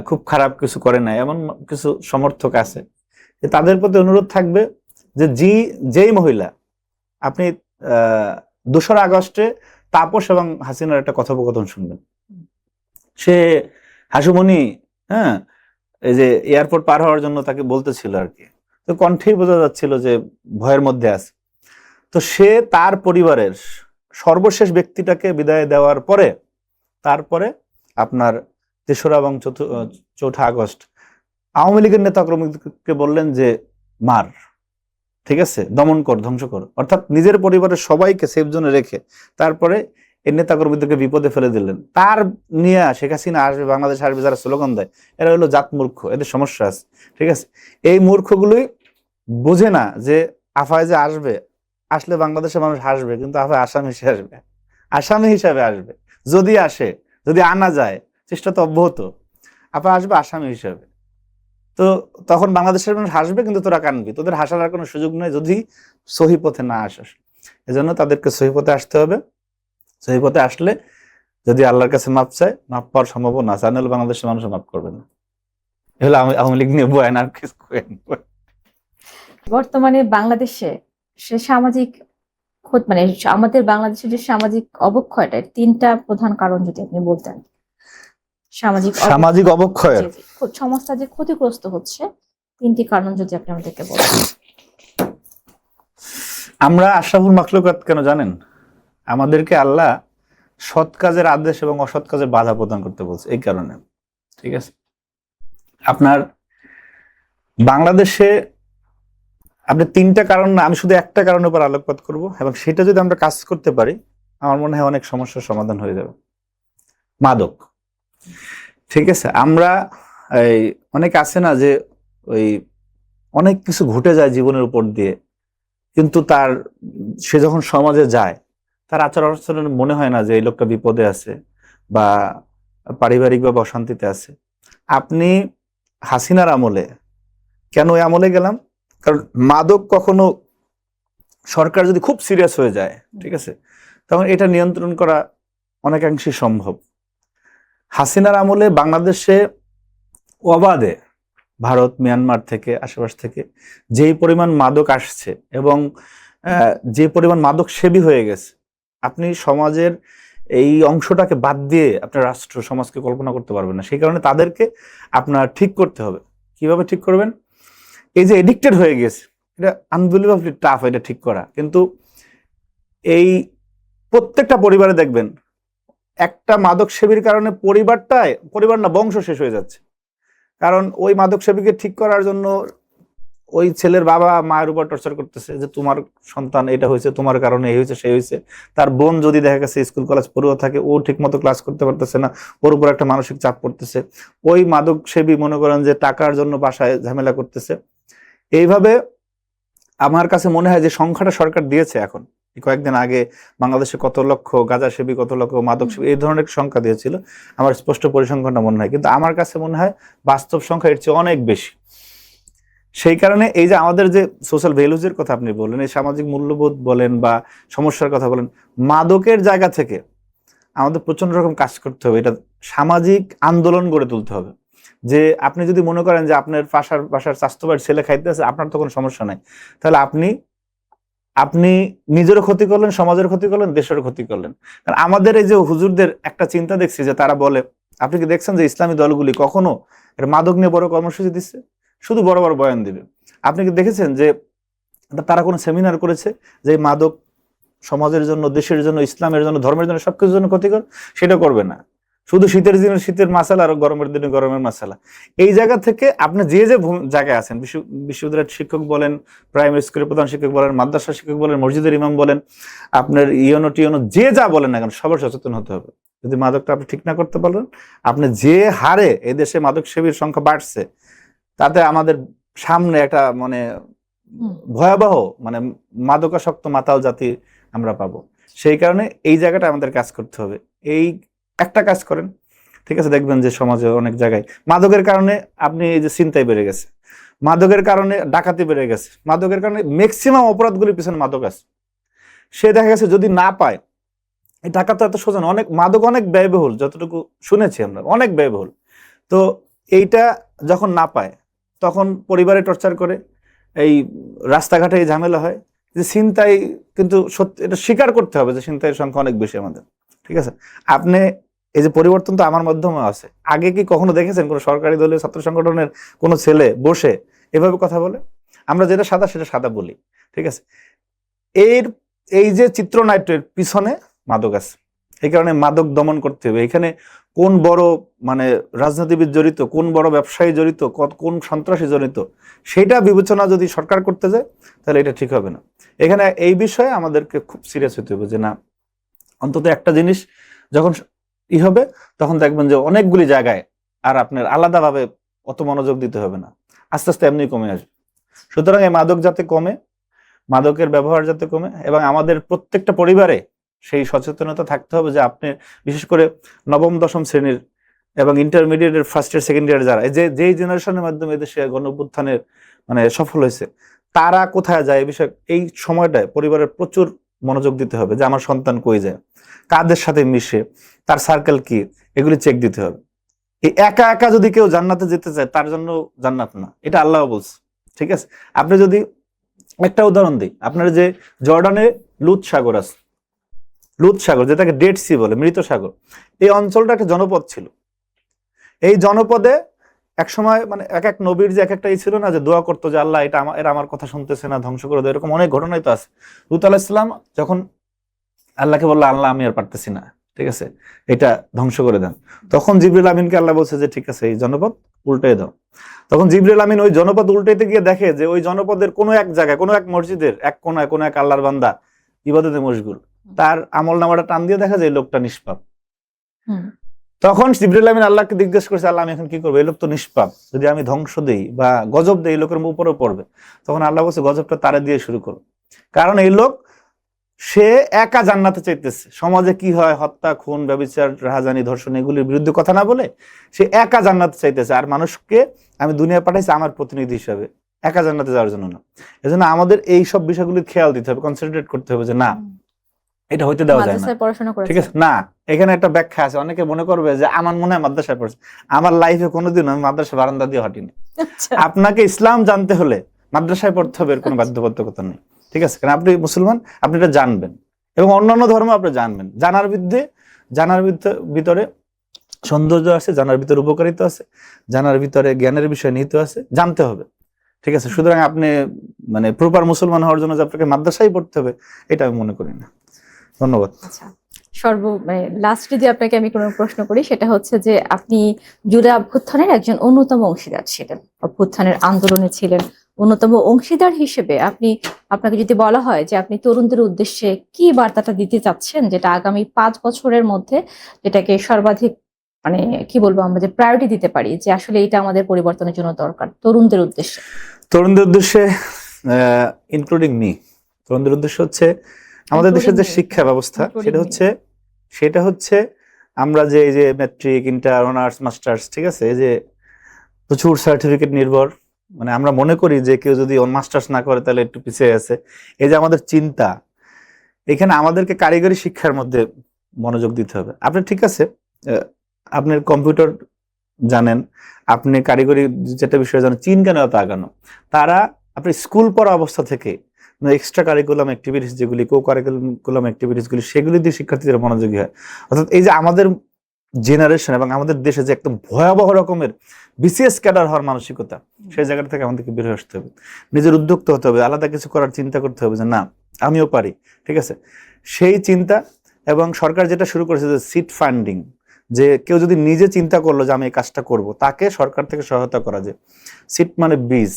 S1: খুব খারাপ কিছু করে না, এমন কিছু সমর্থক আছে, তাদের প্রতি অনুরোধ থাকবে যে যেই মহিলা, আপনি 2রা আগস্টে তাপস এবং হাসিনার একটা কথোপকথন শুনবেন। সে হাসুমণি, হ্যাঁ, এই যে এয়ারপোর্ট পার হওয়ার জন্য তাকে বলতেছিল আর কি, তো কণ্ঠেই বোঝা যাচ্ছিল যে ভয়ের মধ্যে আছে। তো সে তার পরিবারের সর্বশেষ ব্যক্তিটাকে বিদায় দেওয়ার পরে, তারপরে আপনার 3রা এবং 4ঠা আগস্ট আওয়ামী লীগের নেতা কর্মীকে বললেন যে মার, ঠিক আছে, দমন কর, ধ্বংস কর, অর্থাৎ নিজের পরিবারের সবাইকে সেফ জোনে রেখে তারপরে এই নেতা কর্মীদেরকে বিপদে ফেলে দিলেন। তার নিয়ে শেখ হাসিনা আসবে, বাংলাদেশ আসবে, যারা স্লোগান দেয়, এরা হলো জাত মূর্খ, এদের সমস্যা আছে, ঠিক আছে। এই মূর্খগুলোই বোঝে না যে আফায় যে আসলে বাংলাদেশের মানুষ হাসবে, কিন্তু আফায় আসামি হিসাবে আসবে। যদি আনা যায়, চেষ্টা তো অব্যাহত, আফায় আসবে আসামি হিসাবে। তো তখন বাংলাদেশের মানুষ হাসবে, কিন্তু তোরা কানবি, তোদের হাসার আর কোনো সুযোগ নেই যদি সহি পথে না আসিস। এজন্য তাদেরকে সহি পথে আসতে হবে। সহি পথে আসলে যদি আল্লাহর কাছে মাপ চায়, মাপ পাওয়ার সম্ভাবনা আছে, নাহলে বাংলাদেশের মানুষ মাপ করবে না। এগুলো আওয়ামী লীগ নিয়ে বয়ান, আর কিছু
S3: বর্তমানে বাংলাদেশে সে সামাজিক মানে আমাদের বাংলাদেশের যে সামাজিক অবক্ষয়টা, এর তিনটা প্রধান কারণ যদি আপনি বলতেন।
S1: সামাজিক অবক্ষয়ের,
S3: জি, জি, সমাজটা যে ক্ষতিগ্রস্ত হচ্ছে, তিনটি কারণ যদি আপনি আমাদেরকে বলতেন।
S1: আমরা আশরাফুল মাখলুকাত কেন জানেন? আমাদেরকে আল্লাহ সৎ কাজের আদেশ এবং অসৎ কাজের বাধা প্রদান করতে বলছে, এই কারণে। ঠিক আছে, আপনার বাংলাদেশে আপনি তিনটা কারণ না, আমি শুধু একটা কারণের উপর আলোকপাত করব, এবং সেটা যদি আমরা কাজ করতে পারি আমার মনে হয় অনেক সমস্যার সমাধান হয়ে যাবে। মাদক। ঠিক আছে, আমরা এই অনেক আছে না যে ওই অনেক কিছু ঘটে যায় জীবনের উপর দিয়ে, কিন্তু সে যখন সমাজে যায় তার আচার আচরণ মনে হয় না যে এই লোকটা বিপদে আছে বা পারিবারিকভাবে অশান্তিতে আছে। আপনি হাসিনার আমলে, কেন ওই আমলে গেলাম, কারণ মাদক কখনো সরকার যদি খুব সিরিয়াস হয়ে যায়, ঠিক আছে, তখন এটা নিয়ন্ত্রণ করা অনেকাংশই সম্ভব। হাসিনার আমলে বাংলাদেশে অবাধে ভারত, মিয়ানমার থেকে, আশেপাশ থেকে যেই পরিমাণ মাদক আসছে এবং যে পরিমাণ মাদক সেবী হয়ে গেছে, আপনি সমাজের এই অংশটাকে বাদ দিয়ে আপনার রাষ্ট্র সমাজকে কল্পনা করতে পারবেন না। সেই কারণে তাদেরকে আপনার ঠিক করতে হবে। কিভাবে ঠিক করবেন? এই যে এডিক্টেড হয়ে গেছে, এটা আনবিলিভেবলি টাফ এটা ঠিক করা, কিন্তু এই প্রত্যেকটা পরিবারে দেখবেন একটা মাদক সেবীর কারণে পরিবার না, বংশ শেষ হয়ে যাচ্ছে। কারণ ওই মাদক সেবীকে ঠিক করার জন্য ওই ছেলের বাবা মায়ের উপর টর্চার করতেছে যে তোমার সন্তান এটা হয়েছে, তোমার কারণে এই হয়েছে, সেই হয়েছে। তার বোন যদি দেখা গেছে স্কুল কলেজ পড়ুয়া থাকে, ও ঠিক মতো ক্লাস করতে পারতেছে না, ওর উপর একটা মানসিক চাপ পড়তেছে। ওই মাদক সেবী মনে করেন যে টাকার জন্য বাসায় ঝামেলা করতেছে। এইভাবে আমার কাছে মনে হয় যে সংখ্যাটা সরকার দিয়েছে এখন, কয়েকদিন আগে বাংলাদেশে কত লক্ষ গাঁজা সেবী, কত লক্ষ মাদক সেবী, এই ধরনের সংখ্যা দিয়েছিল। আমার স্পষ্ট পরিসংখ্যানটা মনে হয়, কিন্তু আমার কাছে মনে হয় বাস্তব সংখ্যা এর চেয়ে অনেক বেশি। সেই কারণে এই যে আমাদের যে সোশ্যাল ভ্যালুজের কথা আপনি বলেন, এই সামাজিক মূল্যবোধ বলেন বা সমস্যার কথা বলেন, মাদকের জায়গা থেকে আমাদের প্রচন্ড রকম কাজ করতে হবে। এটা সামাজিক আন্দোলন গড়ে তুলতে হবে। যে আপনি যদি মনে করেন যে আপনার বাসার স্বাস্থ্য বাড়ির ছেলে খাইতেছে, আপনার তো কোনো সমস্যা নাই, তাহলে আপনি নিজেরও ক্ষতি করলেন, সমাজের ক্ষতি করলেন, দেশেরও ক্ষতি করলেন। কারণ আমাদের এই যে হুজুরদের একটা চিন্তা দেখছি যে তারা বলে, আপনি কি দেখছেন যে ইসলামী দলগুলি কখনো মাদক নিয়ে বড় কর্মসূচি দিচ্ছে? শুধু বড় বড় বয়ান দিবে। আপনি কি দেখেছেন যে তারা কোনো সেমিনার করেছে যে মাদক সমাজের জন্য, দেশের জন্য, ইসলামের জন্য, ধর্মের জন্য, সবকিছুর জন্য ক্ষতিকর? সেটা করবে না। শুধু শীতের দিনে শীতের মাসালা আর গরমের দিনে গরমের মাসালা। এই জায়গা থেকে আপনি যে জায়গায় আছেন, বিশ্ববিদ্যালয়ের শিক্ষক বলেন, প্রাইমারি স্কুলের প্রধান শিক্ষক বলেন, মাদ্রাসা শিক্ষক বলেন, মসজিদের ইমাম বলেন, আপনার ইয়নো টিয়নো যে যা বলেন না কেন, সবার সচেতন হতে হবে। যদি মাদকটা আপনি ঠিক না করতে পারেন, আপনি যে হারে এদেশে মাদক সেবীর সংখ্যা বাড়ছে, তাতে আমাদের সামনে একটা মানে ভয়াবহ মাদকাসক্ত মাতাল জাতি আমরা পাবো। সেই কারণে এই জায়গাটা আমাদের কাজ করতে হবে। এই একটা কাজ করেন, ঠিক আছে, দেখবেন যে সমাজে অনেক জায়গায় মাদকের কারণে আপনি এই যে ছিনতাই বেড়ে গেছে, মাদকের কারণে ডাকাতি বেড়ে গেছে, মাদকের কারণে ম্যাক্সিমাম অপরাধগুলির পিছনে মাদক আছে। সে দেখা গেছে যদি না পায়, এই টাকা তো এত সোজা না, অনেক মাদক অনেক ব্যয়বহুল, যতটুকু শুনেছি আমরা অনেক ব্যয়বহুল। তো এইটা যখন না পায় তখন পরিবারে টর্চার করে, এই রাস্তাঘাটে এই ঝামেলা হয় যে ছিনতাই, কিন্তু সত্যি এটা স্বীকার করতে হবে যে ছিনতাইয়ের সংখ্যা অনেক বেশি আমাদের। ঠিক আছে, আপনি এই যে পরিবর্তন তো আমার মাধ্যমে আছে। আগে কি কখনো দেখেছেন কোনো সরকারি দলীয় ছাত্র সংগঠনের কোনো ছেলে বসে এভাবে কথা বলে? আমরা যেটা সাদা সেটা সাদা বলি। ঠিক আছে, এই যে চিত্রনাট্যের পিছনে মাদক আছে। এই কারণে মাদক দমন করতে হবে। এখানে কোন বড় রাজনীতিবিদ জড়িত, কোন বড় ব্যবসায়ী জড়িত, কোন সন্ত্রাসী জড়িত, সেটা বিবেচনা যদি সরকার করতে যায় তাহলে এটা ঠিক হবে না। এখানে এই বিষয়ে আমাদেরকে খুব সিরিয়াস হতে হবে যে না, অন্তত একটা জিনিস যখন হবে তখন দেখবেন যে অনেকগুলি জায়গায় আর আপনার আলাদাভাবে অত মনোযোগ দিতে হবে না, আস্তে আস্তে এমনি কমে আসবে। সুতরাং এই মাদক যাতে কমে, মাদকের ব্যবহার যাতে কমে, এবং আমাদের প্রত্যেকটা পরিবারে সেই সচেতনতা থাকতে হবে যে আপনি বিশেষ করে নবম দশম শ্রেণীর এবং ইন্টারমিডিয়েটের ফার্স্ট ইয়ার সেকেন্ড ইয়ার যারা যেই জেনারেশনের মাধ্যমে এদেশে গণ অভ্যুত্থানের সফল হয়েছে, তারা কোথায় যায় এই বিষয়ে এই সময়টায় পরিবারের প্রচুর মনোযোগ দিতে হবে যে আমার সন্তান কই যায়, কাদের সাথে মিশে, তার সার্কেল কি, এগুলি চেক দিতে হবে। এই একা একা যদি কেউ জান্নাতে যেতে চায় তার জন্য জান্নাত না, এটা আল্লাহ বলছে। ঠিক আছে, আপনি যদি একটা উদাহরণ দিই, আপনার যে জর্ডানে লুত সাগর আছে, লুত সাগর যেটাকে ডেড সি বলে, মৃত সাগর, এই অঞ্চলটা একটা জনপদ ছিল। এই জনপদে এক সময় মানে এক এক নবীর যে এক একটা ছিল না, যে দোয়া করতো যে আল্লাহ এরা আমার কথা শুনতেছে না, ধ্বংস করে দেয়, এরকম অনেক ঘটনাই তো আছে। লুত আলাইহিস সালাম যখন আল্লাহকে বললো, আল্লাহ আমি আর পারতেছি না, ঠিক আছে, এটা ধ্বংস করে দেন, তখন জিবরিল আমিনকে আল্লাহ বলছে যে ঠিক আছে এই জনপদ উল্টে দাও। তখন জিবরিল আমিন ওই জনপদ উল্টাইতে গিয়ে দেখে যে ওই জনপদের কোনো এক জায়গায়, কোনো এক মসজিদের এক কোনায় কোনো এক আল্লাহর বান্দা ইবাদতে মশগুল, তার আমল নামাটা টান দিয়ে দেখা যায় এই লোকটা নিষ্পাপ। তখন জিবরিল আমিন আল্লাহকে জিজ্ঞেস করছে, আল্লাহ আমি এখন কি করবো, এই লোক তো নিষ্পাপ, যদি আমি ধ্বংস দেই বা গজব দেই এই লোকের উপরেও পড়বে। তখন আল্লাহ বলছে গজবটা তারে দিয়ে শুরু করো, কারণ এই লোক সে একা জান্নাতে চাইতেছে। সমাজে কি হয়, হত্যা, খুন, ব্যভিচার, রাহাজানি, ধর্ষণ, এগুলির বিরুদ্ধে কথা না বলে সে একা জান্নাতে চাইতেছে, আর মানুষকে আমি দুনিয়া পাঠাইছি আমার প্রতিনিধি হিসাবে, একা জান্নাতে যাওয়ার জন্য না। এজন্য আমাদের এই সব বিষয়গুলি খেয়াল দিতে হবে, কনসেন্ট্রেট করতে হবে যে না, এটা হইতে দেওয়া যায় না, ঠিক আছে না। এখানে একটা ব্যাখ্যা আছে, অনেকে মনে করবে যে আমার মনে হয় মাদ্রাসায় পড়ছে, আমার লাইফে কোনোদিন আমি মাদ্রাসা বারান্দা দিয়ে হটিনি। আপনাকে ইসলাম জানতে হলে মাদ্রাসায় পড়তে হবে, এর কোনো বাধ্যবাধকতা নেই, ঠিক আছে, কারণ আপনি মুসলমান, আপনি এটা জানবেন, এবং অন্যান্য ধর্ম আপনি জানবেন। জানার ভিতরে সৌন্দর্য আছে, জানার ভিতরে উপকারিতা আছে, জানার ভিতরে জ্ঞানের বিষয় নিহিত আছে, জানতে হবে, ঠিক আছে। সুতরাং আপনি মানে প্রপার মুসলমান হওয়ার জন্য যে আপনাকে মাদ্রাসায় পড়তে হবে, এটা আমি মনে করি না। ধন্যবাদ।
S3: আচ্ছা, লাস্ট যদি আপনাকে আমি কোনো প্রশ্ন করি, সেটা হচ্ছে যে আপনি জুলাই অভ্যুত্থানের একজন অন্যতম অংশীদার ছিলেন, অভ্যুত্থানের আন্দোলনে ছিলেন অন্যতম অংশীদার হিসেবে। আপনাকে যদি বলা হয় যে আপনি তরুণদের উদ্দেশ্যে কি বার্তাটা দিতে চাচ্ছেন, যেটা আগামী 5 বছরের মধ্যে যেটাকে সর্বাধিক মানে কি বলবো আমরা, যে প্রায়োরিটি দিতে পারি, যে আসলে এটা আমাদের পরিবর্তনের জন্য দরকার তরুণদের উদ্দেশ্যে?
S1: তরুণদের উদ্দেশ্যে ইনক্লুডিং মি, তরুণদের উদ্দেশ্য হচ্ছে আমাদের দেশের যে শিক্ষা ব্যবস্থা, সেটা হচ্ছে আমরা যে এই যে ম্যাট্রিক, ইন্টার, অনার্স, মাস্টার্স, ঠিক আছে, এই যে প্রচুর সার্টিফিকেট নির্ভর, মানে আমরা মনে করি যে কেউ যদি মাস্টার্স না করে তাহলে একটু পিছিয়ে আছে। এই যে আমাদের চিন্তা, এখানে আমাদেরকে কারিগরি শিক্ষার মধ্যে মনোযোগ দিতে হবে। আপনি ঠিক আছে, আপনি কম্পিউটার জানেন, আপনি কারিগরি যেটা বিষয় জানেন, চীন কেন এত আগানো? তারা আপনি স্কুল পড়া অবস্থা থেকে এক্সট্রা কারিকুলাম অ্যাক্টিভিটিস যেগুলি, কো কারিকুলাম অ্যাক্টিভিটিস গুলি, সেগুলি দিয়ে শিক্ষার্থীদের মনোযোগী হয়। অর্থাৎ এই যে আমাদের জেনারেশন এবং আমাদের দেশে যে একদম ভয়াবহ রকমের বিসিএস ক্যাডার হওয়ার মানসিকতা, সেই জায়গা থেকে আমাদেরকে বের হয়ে আসতে হবে, নিজের উদ্যোক্তা হতে হবে, আলাদা কিছু করার চিন্তা করতে হবে যে না আমিও পারি, ঠিক আছে, সেই চিন্তা। এবং সরকার যেটা শুরু করেছে যে সিট ফান্ডিং, যে কেউ যদি নিজে চিন্তা করলো যে আমি এই কাজটা করব, তাকে সরকার থেকে সহায়তা করা যায়। সিট মানে বীজ,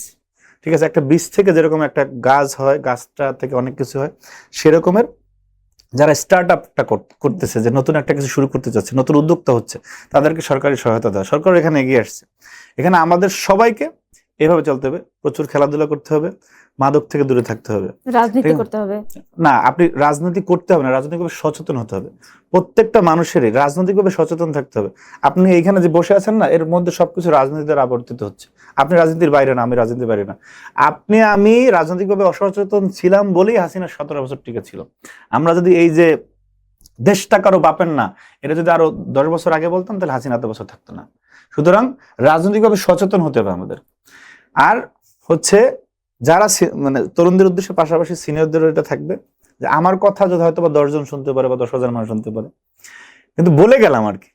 S1: ঠিক আছে, একটা বীজ থেকে যেরকম একটা গাছ হয়, গাছটা থেকে অনেক কিছু হয়, সেরকমের যারা স্টার্ট আপটা করতেছে, যে নতুন একটা কিছু শুরু করতে চাচ্ছে, নতুন উদ্যোক্তা হচ্ছে, তাদেরকে সরকারি সহায়তা দেওয়া। সরকার এখানে এগিয়ে আসছে। এখানে আমাদের সবাইকে এভাবে চলতে হবে, প্রচুর খেলাধুলা করতে হবে, মাদক থেকে দূরে থাকতে হবে,
S3: রাজনীতি করতে হবে
S1: না, আপনি রাজনীতি করতে হবে না, রাজনৈতিকভাবে সচেতন হতে হবে। প্রত্যেকটা মানুষেরই রাজনৈতিকভাবে সচেতন থাকতে হবে। আপনি এইখানে যে বসে আছেন না, এর মধ্যে সবকিছু রাজনীতি দ্বারা আবর্তিত হচ্ছে। আপনি রাজনীতির বাইরে না, আমি রাজনীতির বাইরে না। আমি রাজনৈতিকভাবে অসচেতন ছিলাম বলেই হাসিনা 17 বছর টিকে ছিল। আমরা যদি এই যে দেশটা কারো বাপের না, এটা যদি আরো 10 বছর আগে বলতাম, তাহলে হাসিনা এত বছর থাকতো না। সুতরাং রাজনৈতিকভাবে সচেতন হতে হবে আমাদের। আর হচ্ছে যারা মানে তরুণদের উদ্দেশ্যে, পাশাপাশি সিনিয়রদের এটা থাকবে যে আমার কথা যদি হয়তো বা 10 জন শুনতে পারে বা 10,000 মানুষ শুনতে পারে, কিন্তু বলে গেলাম আর কি।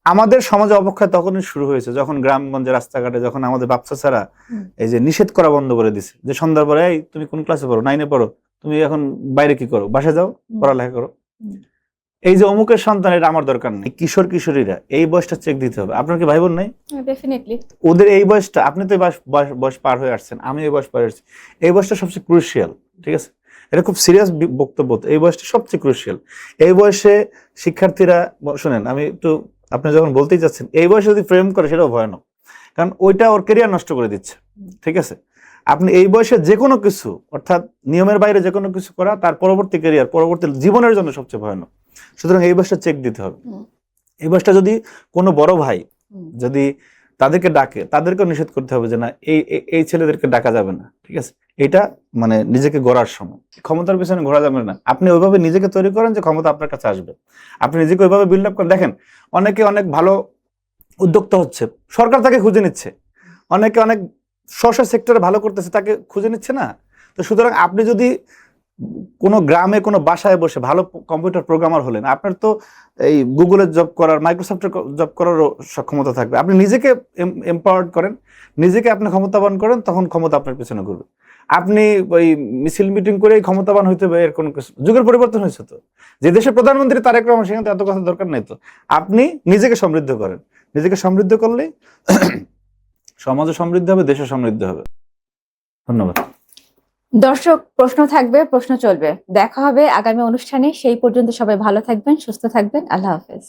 S1: আমাদের সমাজে অবক্ষয় তখনই শুরু হয়েছে যখন গ্রামগঞ্জে, রাস্তাঘাটে, যখন আমাদের বাচ্চা ছাড়া এই যে নিষেধ করা বন্ধ করে দিছে, যে সন্ধ্যার পরে এই তুমি কোন ক্লাসে পড়ো, 9-এ পড়ো, তুমি এখন বাইরে কি করো, বাসায় যাও, পড়ালেখা করো, এই যে অমুকের সন্তান, এটা আমার দরকার নেই। কিশোর কিশোরীরা এই বয়সটা চেক দিতে হবে। আপনার কি ভাই বোন নাই?
S3: ডেফিনেটলি
S1: ওদের এই বয়সটা, আপনি তো বয়স পার হয়ে আসছেন, আমি এই বয়স পার হয়ে আসছি, এই বয়সটা সবচেয়ে ক্রুশিয়াল, ঠিক আছে, এটা খুব সিরিয়াস বক্তব্য। এই বয়সটা সবচেয়ে ক্রুশিয়াল। এই বয়সে শিক্ষার্থীরা, শুনেন আমি একটু, আপনি যখন বলতেই চাচ্ছেন, এই বয়সে যদি প্রেম করে সেটাও ভয়ানক, কারণ ওইটা ওর কেরিয়ার নষ্ট করে দিচ্ছে, ঠিক আছে। আপনি এই বয়সে যে কোনো কিছু, অর্থাৎ নিয়মের বাইরে যে কোনো কিছু করা, তার পরবর্তী কেরিয়ার, পরবর্তী জীবনের জন্য সবচেয়ে ভয়ানক। সুতরাং এই বয়সটা চেক দিতে হবে। এই বয়সটা যদি কোনো বড় ভাই যদি তাদেরকে ডাকে, তাদেরকেও নিষেধ করতে হবে যে না, এই ছেলেদেরকে ডাকা যাবে না, ঠিক আছে। এটা মানে নিজেকে গড়ার সময়, ক্ষমতার পিছনে ঘোরা যাবে না। আপনি ওইভাবে নিজেকে তৈরি করেন যে ক্ষমতা আপনার কাছে আসবে, আপনি নিজেকে ওইভাবে বিল্ড আপ করেন। দেখেন অনেকে অনেক ভালো উদ্যোক্তা হচ্ছে, সরকার তাকে খুঁজে নিচ্ছে। অনেকে অনেক স্ব সেক্টরে ভালো করতেছে, তাকে খুঁজে নিচ্ছে না। তো সুতরাং আপনি যদি কোনো গ্রামে কোনো বাসায় বসে ভালো কম্পিউটার প্রোগ্রামার হলেন, আপনার তো এই গুগলের জব করার, মাইক্রোসফটের জব করারও সক্ষমতা থাকবে। আপনি নিজেকে এম্পাওয়ার্ড করেন, নিজেকে আপনি ক্ষমতাবান করেন, তখন ক্ষমতা আপনার পেছনে ঘুরবে। আপনি ওই মিছিল মিটিং করে ক্ষমতাবান হইতে হবে এর কোনো কিছু, যুগের পরিবর্তন হয়েছে তো। যে দেশের প্রধানমন্ত্রী তারেক রহমান, সেখানে তো এত কথা দরকার নেই তো। আপনি নিজেকে সমৃদ্ধ করেন, নিজেকে সমৃদ্ধ করলেই সমাজও সমৃদ্ধ হবে, দেশও সমৃদ্ধ হবে। ধন্যবাদ।
S3: দর্শক, প্রশ্ন থাকবে, প্রশ্ন চলবে। দেখা হবে আগামী অনুষ্ঠানে। সেই পর্যন্ত সবাই ভালো থাকবেন, সুস্থ থাকবেন। আল্লাহ হাফেজ।